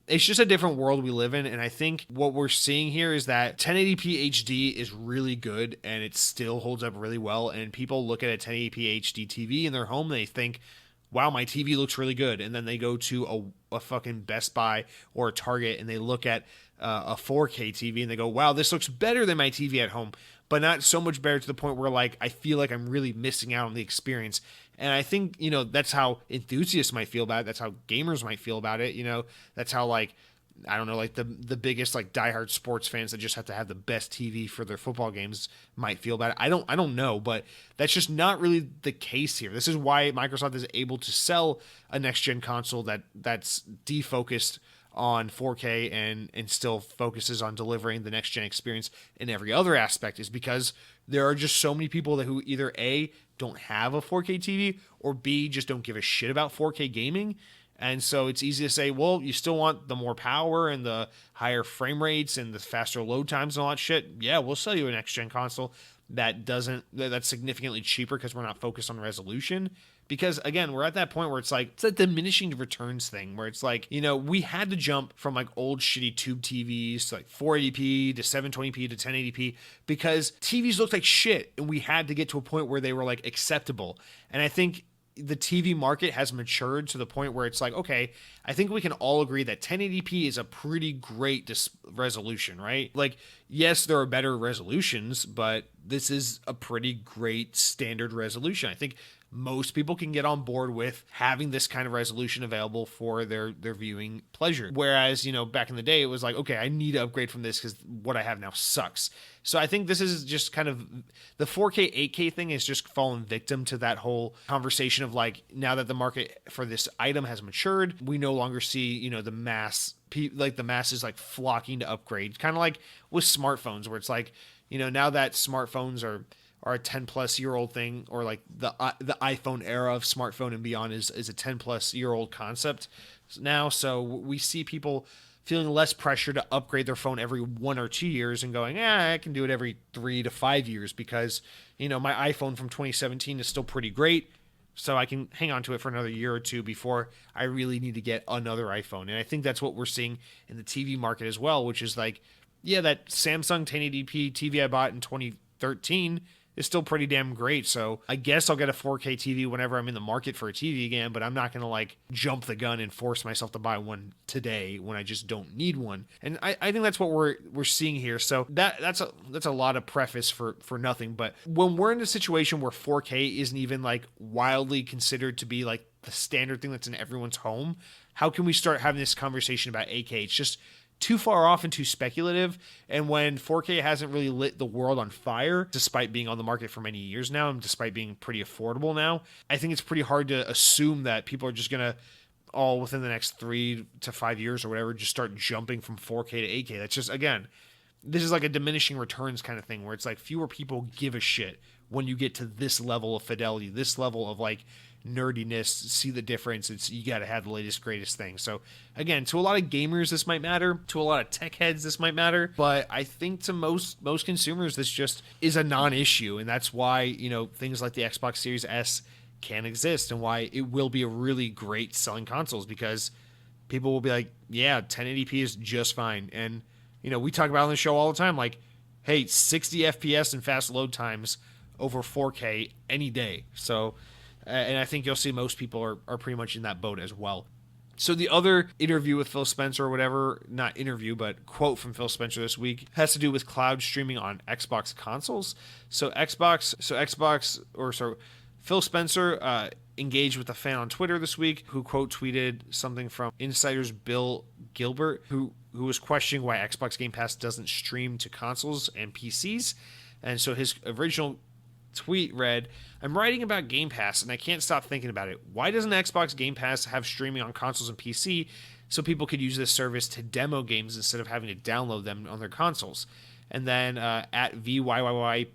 it's just a different world we live in, and I think what we're seeing here is that 1080p HD is really good and it still holds up really well, and people look at a 1080p HD TV in their home and they think, wow, my TV looks really good, and then they go to a fucking Best Buy or a Target and they look at a 4K TV and they go, wow, this looks better than my TV at home, but not so much better to the point where like I feel like I'm really missing out on the experience. And I think, that's how enthusiasts might feel about it. That's how gamers might feel about it. That's how like, I don't know, like the biggest like diehard sports fans that just have to have the best TV for their football games might feel about it. I don't know, but that's just not really the case here. This is why Microsoft is able to sell a next gen console that's defocused on 4K and still focuses on delivering the next gen experience in every other aspect, is because there are just so many people who either A, don't have a 4K TV, or B, just don't give a shit about 4K gaming. And so it's easy to say, well, you still want the more power and the higher frame rates and the faster load times and all that shit. Yeah, we'll sell you a next gen console that's significantly cheaper because we're not focused on resolution. Because again, we're at that point where it's a diminishing returns thing where it's like, we had to jump from like old shitty tube TVs to like 480p to 720p to 1080p because TVs looked like shit, and we had to get to a point where they were like acceptable. And I think the TV market has matured to the point where it's like, okay, I think we can all agree that 1080p is a pretty great resolution, right? Like, yes, there are better resolutions, but this is a pretty great standard resolution. I think most people can get on board with having this kind of resolution available for their viewing pleasure. Whereas, back in the day, it was like, okay, I need to upgrade from this because what I have now sucks. So I think this is just kind of the 4K, 8K thing is just fallen victim to that whole conversation of like, now that the market for this item has matured, we no longer see, the masses like flocking to upgrade. Kind of like with smartphones where it's like, now that smartphones are a 10 plus year old thing, or like the iPhone era of smartphone and beyond is a 10 plus year old concept now. So we see people feeling less pressure to upgrade their phone every 1 or 2 years and going, I can do it every 3 to 5 years because, my iPhone from 2017 is still pretty great. So I can hang on to it for another year or two before I really need to get another iPhone. And I think that's what we're seeing in the TV market as well, which is like, yeah, that Samsung 1080p TV I bought in 2013 is still pretty damn great. So I guess I'll get a 4K TV whenever I'm in the market for a TV again, but I'm not going to like jump the gun and force myself to buy one today when I just don't need one. And I think that's what we're seeing here. So that's a lot of preface for nothing. But when we're in a situation where 4K isn't even like wildly considered to be like the standard thing that's in everyone's home, how can we start having this conversation about 8K? It's just too far off and too speculative. And when 4K hasn't really lit the world on fire, despite being on the market for many years now, and despite being pretty affordable now, I think it's pretty hard to assume that people are just going to all within the next 3 to 5 years or whatever, just start jumping from 4K to 8K. That's just, again, this is like a diminishing returns kind of thing where it's like fewer people give a shit when you get to this level of fidelity, this level of like nerdiness, see the difference. You got to have the latest, greatest thing. So again, to a lot of gamers, this might matter. To a lot of tech heads, this might matter. But I think to most consumers, this just is a non-issue. And that's why, things like the Xbox Series S can exist and why it will be a really great selling consoles, because people will be like, yeah, 1080p is just fine. And, we talk about on the show all the time, like, hey, 60 FPS and fast load times over 4K any day. So, and I think you'll see most people are pretty much in that boat as well. So the other interview with Phil Spencer or whatever, not interview, but quote from Phil Spencer this week has to do with cloud streaming on Xbox consoles. Phil Spencer engaged with a fan on Twitter this week who quote tweeted something from Insider's Bill Gilbert, who was questioning why Xbox Game Pass doesn't stream to consoles and PCs. And so his original tweet read, I'm writing about Game Pass and I can't stop thinking about it. Why doesn't Xbox Game Pass have streaming on consoles and PC so people could use this service to demo games instead of having to download them on their consoles? And then at VYYY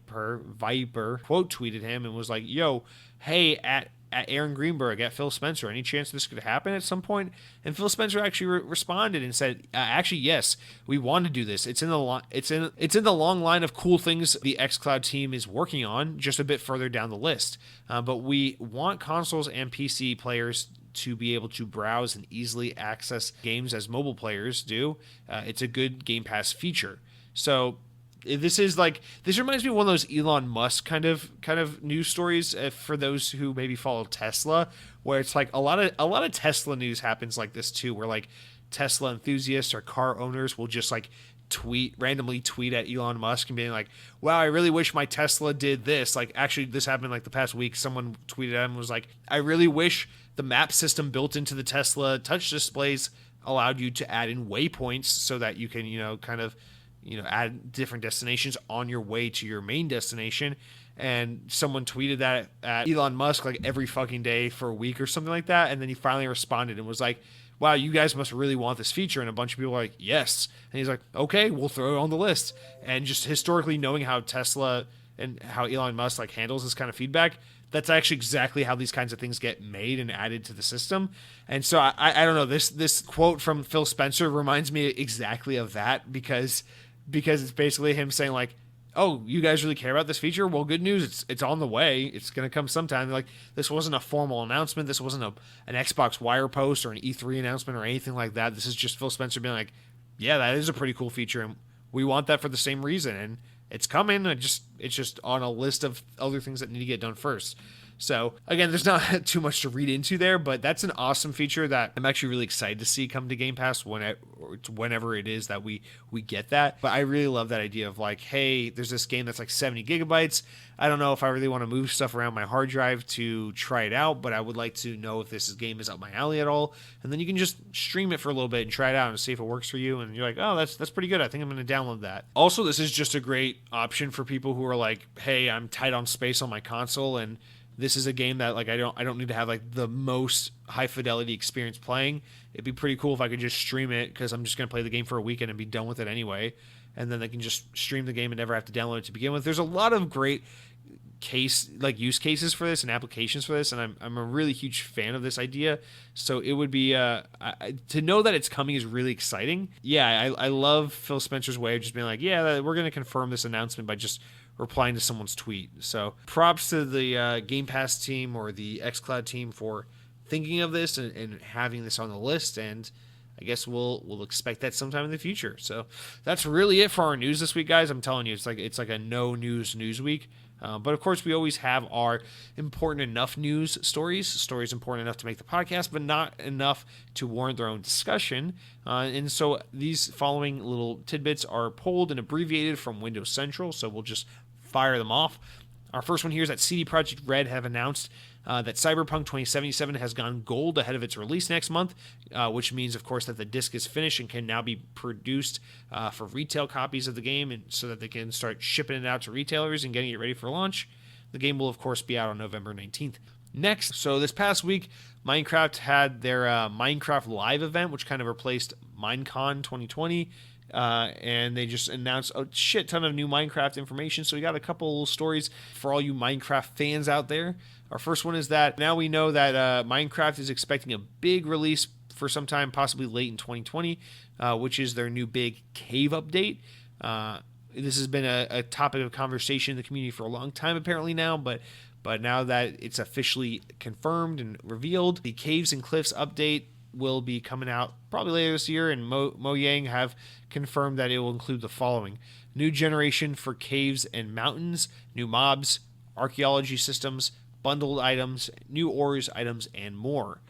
Viper quote tweeted him and was like, yo, hey, at Aaron Greenberg, at Phil Spencer, any chance this could happen at some point? And Phil Spencer actually responded and said, actually, yes, we want to do this. It's in the long line of cool things the xCloud team is working on, just a bit further down the list. But we want consoles and PC players to be able to browse and easily access games as mobile players do. It's a good Game Pass feature. So this reminds me of one of those Elon Musk kind of news stories for those who maybe follow Tesla, where it's like a lot of Tesla news happens like this too, where like Tesla enthusiasts or car owners will just like randomly tweet at Elon Musk and being like, wow, I really wish my Tesla did this. Like, actually, this happened like the past week. Someone tweeted at him and was like, I really wish the map system built into the Tesla touch displays allowed you to add in waypoints so that you can, add different destinations on your way to your main destination. And someone tweeted that at Elon Musk like every fucking day for a week or something like that. And then he finally responded and was like, wow, you guys must really want this feature. And a bunch of people were like, yes. And he's like, okay, we'll throw it on the list. And just historically knowing how Tesla and how Elon Musk like handles this kind of feedback, that's actually exactly how these kinds of things get made and added to the system. And so I don't know, this quote from Phil Spencer reminds me exactly of that because it's basically him saying like, oh, you guys really care about this feature? Well, good news. It's on the way. It's going to come sometime. Like, this wasn't a formal announcement. This wasn't an Xbox wire post or an E3 announcement or anything like that. This is just Phil Spencer being like, yeah, that is a pretty cool feature. And we want that for the same reason. And it's coming. It's just on a list of other things that need to get done first. So again, there's not too much to read into there, but that's an awesome feature that I'm actually really excited to see come to Game Pass whenever it is that we get that. But I really love that idea of like, hey, there's this game that's like 70 gigabytes. I don't know if I really want to move stuff around my hard drive to try it out, but I would like to know if this game is up my alley at all. And then you can just stream it for a little bit and try it out and see if it works for you. And you're like, oh, that's pretty good. I think I'm going to download that. Also, this is just a great option for people who are like, hey, I'm tight on space on my console, and this is a game that like I don't need to have like the most high fidelity experience playing. It'd be pretty cool if I could just stream it, because I'm just going to play the game for a weekend and be done with it anyway. And then they can just stream the game and never have to download it to begin with. There's a lot of great use cases for this and applications for this, and I'm a really huge fan of this idea. So it would be to know that it's coming is really exciting. Yeah, I love Phil Spencer's way of just being like, yeah, we're going to confirm this announcement by just replying to someone's tweet. So props to the Game Pass team or the xCloud team for thinking of this and having this on the list, and I guess we'll expect that sometime in the future. So that's really it for our news this week, guys. I'm telling you, it's like a no news week. But of course, we always have our important enough news stories important enough to make the podcast, but not enough to warrant their own discussion. And so these following little tidbits are pulled and abbreviated from Windows Central, so we'll just fire them off. Our first one here is that CD Projekt Red have announced that Cyberpunk 2077 has gone gold ahead of its release next month, which means, of course, that the disc is finished and can now be produced for retail copies of the game, and so that they can start shipping it out to retailers and getting it ready for launch. The game will, of course, be out on November 19th. Next, so this past week, Minecraft had their Minecraft Live event, which kind of replaced Minecon 2020. And they just announced a shit ton of new Minecraft information. So we got a couple little stories for all you Minecraft fans out there. Our first one is that now we know that Minecraft is expecting a big release for some time, possibly late in 2020, which is their new big cave update. This has been a topic of conversation in the community for a long time, apparently now, but now that it's officially confirmed and revealed, the Caves and Cliffs update will be coming out probably later this year, and Mojang have confirmed that it will include the following: new generation for caves and mountains, new mobs, archaeology systems, bundled items, new ores, items, and more.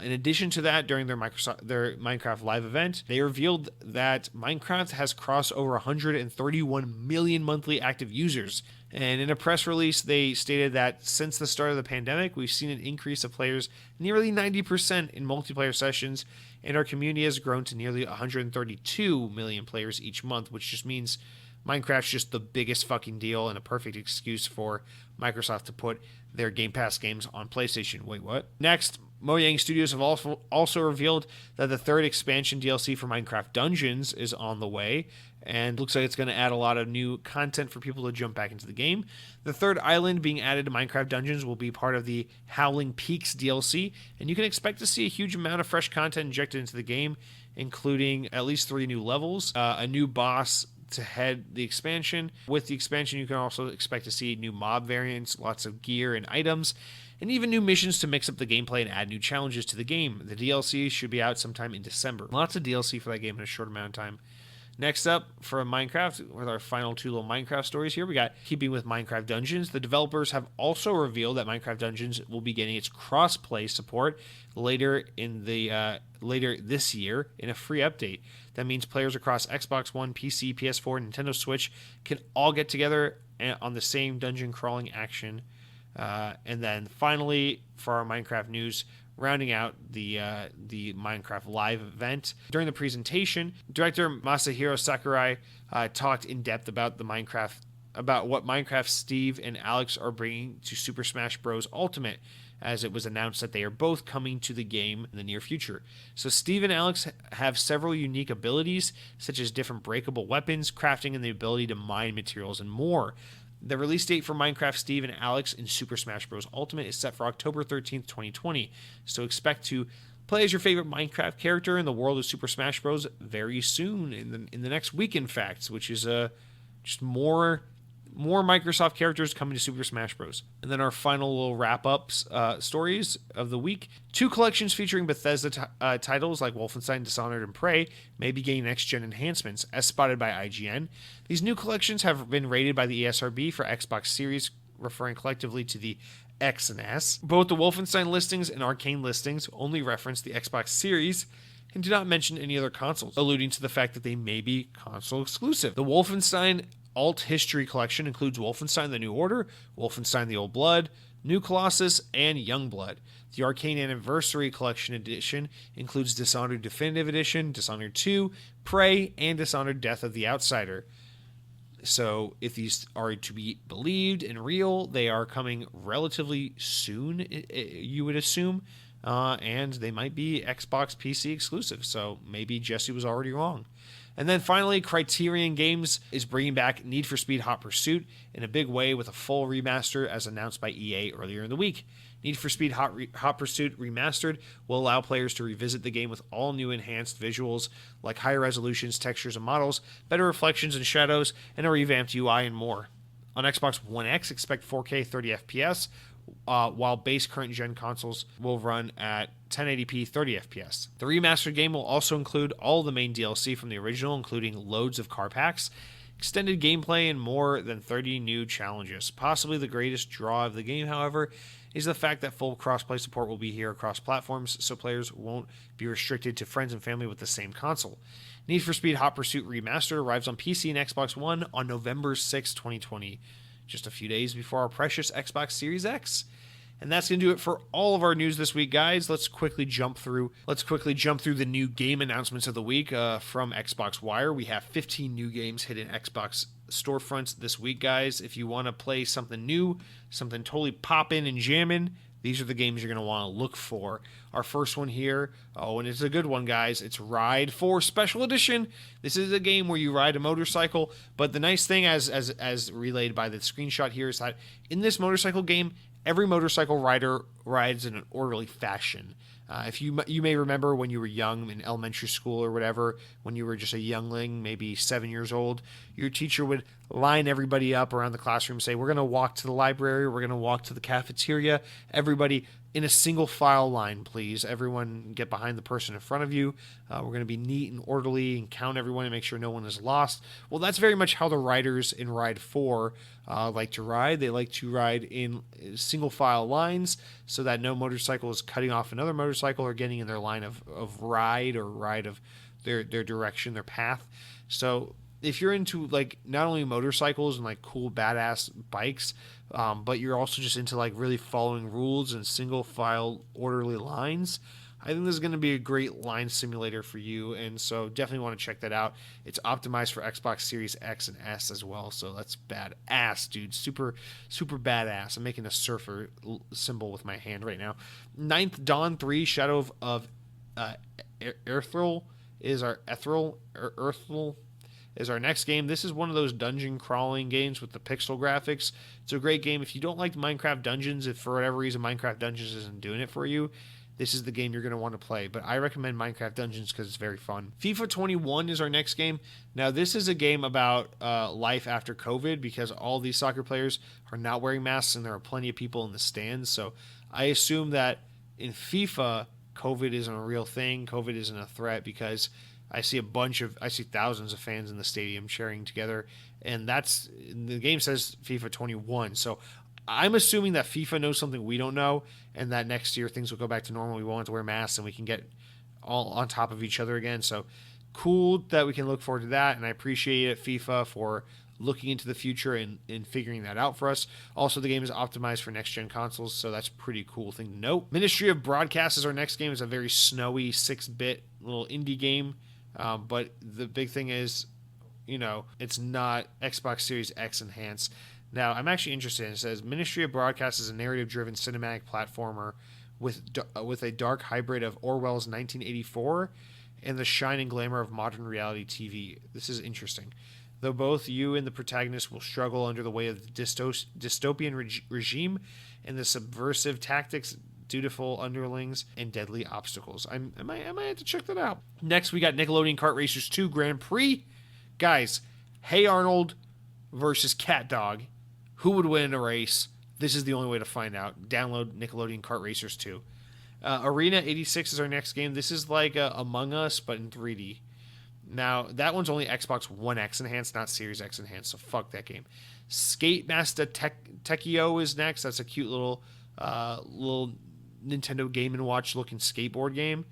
In addition to that, during their Minecraft Live event, they revealed that Minecraft has crossed over 131 million monthly active users. And in a press release, they stated that since the start of the pandemic, we've seen an increase of players nearly 90% in multiplayer sessions, and our community has grown to nearly 132 million players each month, which just means Minecraft's just the biggest fucking deal and a perfect excuse for Microsoft to put their Game Pass games on PlayStation. Wait, what? Next, Mojang Studios have also revealed that the third expansion DLC for Minecraft Dungeons is on the way, and looks like it's going to add a lot of new content for people to jump back into the game. The third island being added to Minecraft Dungeons will be part of the Howling Peaks DLC, and you can expect to see a huge amount of fresh content injected into the game, including at least 3 new levels, a new boss to head the expansion. With the expansion, you can also expect to see new mob variants, lots of gear and items, and even new missions to mix up the gameplay and add new challenges to the game. The DLC should be out sometime in December. Lots of DLC for that game in a short amount of time. Next up, for Minecraft, with our final 2 little Minecraft stories here, we got, keeping with Minecraft Dungeons, the developers have also revealed that Minecraft Dungeons will be getting its cross-play support later this year in a free update. That means players across Xbox One, PC, PS4, and Nintendo Switch can all get together on the same dungeon crawling action. And then finally, for our Minecraft news, rounding out the Minecraft Live event. During the presentation, director Masahiro Sakurai talked in depth about what Minecraft Steve and Alex are bringing to Super Smash Bros. Ultimate, as it was announced that they are both coming to the game in the near future. So Steve and Alex have several unique abilities, such as different breakable weapons, crafting, and the ability to mine materials and more. The release date for Minecraft Steve and Alex in Super Smash Bros. Ultimate is set for October 13th, 2020. So expect to play as your favorite Minecraft character in the world of Super Smash Bros. Very soon, in the next week, in fact, which is just more Microsoft characters coming to Super Smash Bros. And then our final little wrap-ups stories of the week. 2 collections featuring Bethesda titles like Wolfenstein, Dishonored, and Prey may be getting next-gen enhancements, as spotted by IGN. These new collections have been rated by the ESRB for Xbox Series, referring collectively to the X and S. Both the Wolfenstein listings and Arcane listings only reference the Xbox Series and do not mention any other consoles, alluding to the fact that they may be console exclusive. The Wolfenstein Alt History Collection includes Wolfenstein The New Order, Wolfenstein The Old Blood, New Colossus, and Youngblood. The Arcane Anniversary Collection Edition includes Dishonored Definitive Edition, Dishonored 2, Prey, and Dishonored Death of the Outsider. So if these are to be believed and real, they are coming relatively soon, you would assume, and they might be Xbox PC exclusive, so maybe Jesse was already wrong. And then finally, Criterion Games is bringing back Need for Speed Hot Pursuit in a big way with a full remaster as announced by EA earlier in the week. Need for Speed Hot Pursuit Remastered will allow players to revisit the game with all new enhanced visuals like higher resolutions, textures, and models, better reflections and shadows, and a revamped UI and more. On Xbox One X, expect 4K 30 FPS, while base current-gen consoles will run at 1080p 30 FPS. The remastered game will also include all the main DLC from the original, including loads of car packs, extended gameplay, and more than 30 new challenges. Possibly the greatest draw of the game, however, is the fact that full crossplay support will be here across platforms, so players won't be restricted to friends and family with the same console. Need for Speed Hot Pursuit Remastered arrives on PC and Xbox One on November 6, 2020, just a few days before our precious Xbox Series X. And that's going to do it for all of our news this week, guys. Let's quickly jump through the new game announcements of the week from Xbox Wire. We have 15 new games hitting Xbox storefronts this week, guys. If you want to play something new, something totally poppin' and jammin', these are the games you're going to want to look for. Our first one here, and it's a good one, guys. It's Ride 4 Special Edition. This is a game where you ride a motorcycle, but the nice thing, as relayed by the screenshot here, is that in this motorcycle game, every motorcycle rider rides in an orderly fashion. If you may remember when you were young in elementary school or whatever, when you were just a youngling, maybe 7 years old, your teacher would line everybody up around the classroom, say, we're going to walk to the library, we're going to walk to the cafeteria, everybody in a single file line, please. Everyone get behind the person in front of you. We're going to be neat and orderly and count everyone and make sure no one is lost. Well, that's very much how the riders in Ride 4 like to ride. They like to ride in single file lines so that no motorcycle is cutting off another motorcycle or getting in their line of ride or ride of their direction, their path. So if you're into like not only motorcycles and like cool badass bikes, but you're also just into like really following rules and single file orderly lines, I think this is going to be a great line simulator for you, and so definitely want to check that out. It's optimized for Xbox Series X and S as well, so that's badass, dude. Super, super badass. I'm making a surfer symbol with my hand right now. Ninth Dawn 3 Shadow of Earthril is our next game. This is one of those dungeon crawling games with the pixel graphics. It's a great game. If you don't like Minecraft Dungeons, if for whatever reason Minecraft Dungeons isn't doing it for you, this is the game you're going to want to play. But I recommend Minecraft Dungeons because it's very fun. FIFA 21 is our next game. Now, this is a game about life after COVID because all these soccer players are not wearing masks and there are plenty of people in the stands. So I assume that in FIFA, COVID isn't a real thing. COVID isn't a threat because I see thousands of fans in the stadium cheering together, and the game says FIFA 21. So I'm assuming that FIFA knows something we don't know, and that next year things will go back to normal. We won't have to wear masks, and we can get all on top of each other again. So cool that we can look forward to that, and I appreciate it, FIFA, for looking into the future and figuring that out for us. Also, the game is optimized for next-gen consoles, so that's a pretty cool thing to note. Ministry of Broadcast is our next game. It's a very snowy 6-bit little indie game. But the big thing is, it's not Xbox Series X enhanced. Now, I'm actually interested. It says Ministry of Broadcast is a narrative-driven cinematic platformer with a dark hybrid of Orwell's 1984 and the shine and glamour of modern reality TV. This is interesting. Though both you and the protagonist will struggle under the weight of the dystopian regime and the subversive tactics, dutiful underlings, and deadly obstacles. I might have to check that out. Next, we got Nickelodeon Kart Racers 2 Grand Prix. Guys, Hey Arnold versus Cat Dog. Who would win in a race? This is the only way to find out. Download Nickelodeon Kart Racers 2. Arena 86 is our next game. This is like Among Us, but in 3D. Now, that one's only Xbox One X enhanced, not Series X enhanced, so fuck that game. Skate Master Tekio is next. That's a cute little little Nintendo Game and Watch looking skateboard game.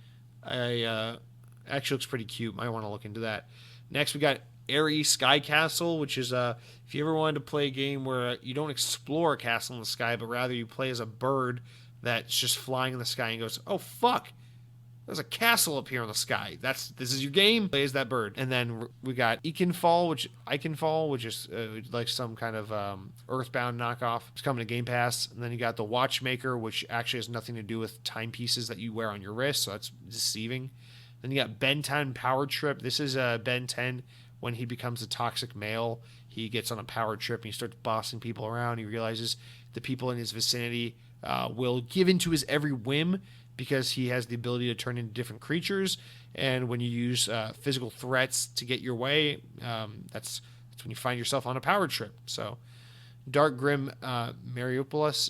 Actually looks pretty cute. Might want to look into that. Next, we got Airy Sky Castle, which is if you ever wanted to play a game where you don't explore a castle in the sky, but rather you play as a bird that's just flying in the sky and goes, oh fuck, there's a castle up here in the sky. This is your game. Play as that bird. And then we got Iconfall, which is like some kind of Earthbound knockoff. It's coming to Game Pass. And then you got the Watchmaker, which actually has nothing to do with timepieces that you wear on your wrist, so that's deceiving. Then you got Ben 10 Power Trip. This is Ben 10 when he becomes a toxic male. He gets on a power trip and he starts bossing people around. He realizes the people in his vicinity will give in to his every whim because he has the ability to turn into different creatures. And when you use physical threats to get your way, that's when you find yourself on a power trip. So Dark Grim Mariopolis,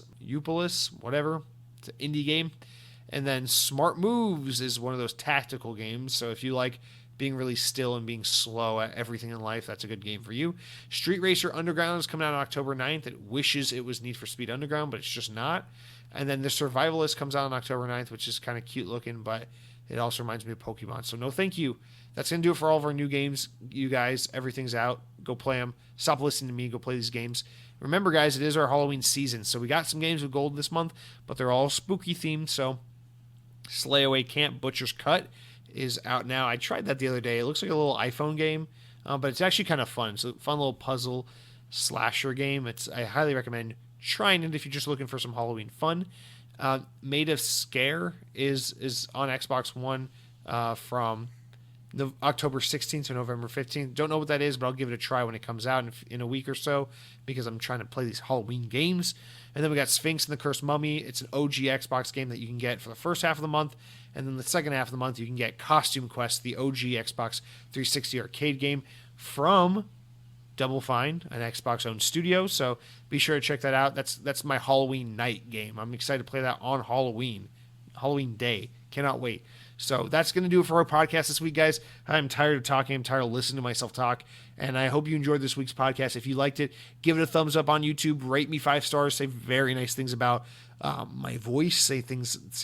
whatever. It's an indie game. And then Smart Moves is one of those tactical games. So if you like being really still and being slow at everything in life, that's a good game for you. Street Racer Underground is coming out on October 9th. It wishes it was Need for Speed Underground, but it's just not. And then The Survivalist comes out on October 9th, which is kind of cute looking, but it also reminds me of Pokemon. So no thank you. That's going to do it for all of our new games. You guys, everything's out. Go play them. Stop listening to me. Go play these games. Remember, guys, it is our Halloween season. So we got some games with gold this month, but they're all spooky themed. So Slayaway Camp Butcher's Cut is out now. I tried that the other day. It looks like a little iPhone game, but it's actually kind of fun. It's a fun little puzzle slasher game. I highly recommend trying it if you're just looking for some Halloween fun. Made of Scare is on Xbox One from October 16th to November 15th. Don't know what that is, but I'll give it a try when it comes out in a week or so because I'm trying to play these Halloween games. And then we got Sphinx and the Cursed Mummy. It's an OG Xbox game that you can get for the first half of the month. And then the second half of the month, you can get Costume Quest, the OG Xbox 360 arcade game from Double Fine, an Xbox-owned studio. So be sure to check that out. That's my Halloween night game. I'm excited to play that on Halloween day. Cannot wait. So that's going to do it for our podcast this week, guys. I'm tired of talking. I'm tired of listening to myself talk. And I hope you enjoyed this week's podcast. If you liked it, give it a thumbs up on YouTube. Rate me 5 stars. Say very nice things about my voice. Say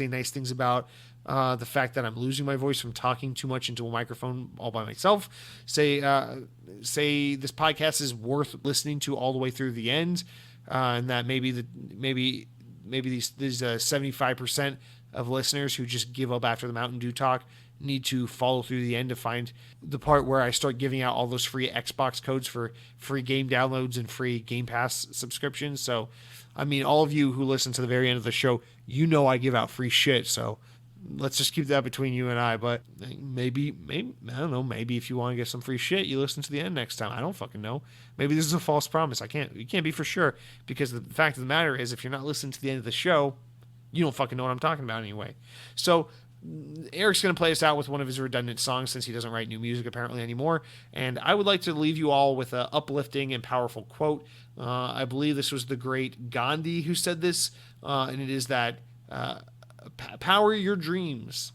nice things about the fact that I'm losing my voice from talking too much into a microphone all by myself. Say this podcast is worth listening to all the way through the end, and that maybe these 75% of listeners who just give up after the Mountain Dew talk need to follow through the end to find the part where I start giving out all those free Xbox codes for free game downloads and free Game Pass subscriptions. So, I mean, all of you who listen to the very end of the show, you know I give out free shit. So let's just keep that between you and I. But maybe I don't know. Maybe if you want to get some free shit, you listen to the end next time. I don't fucking know. Maybe this is a false promise. You can't be for sure, because the fact of the matter is, if you're not listening to the end of the show, you don't fucking know what I'm talking about anyway. So Eric's going to play us out with one of his redundant songs since he doesn't write new music apparently anymore. And I would like to leave you all with an uplifting and powerful quote. I believe this was the great Gandhi who said this, and it is that power your dreams.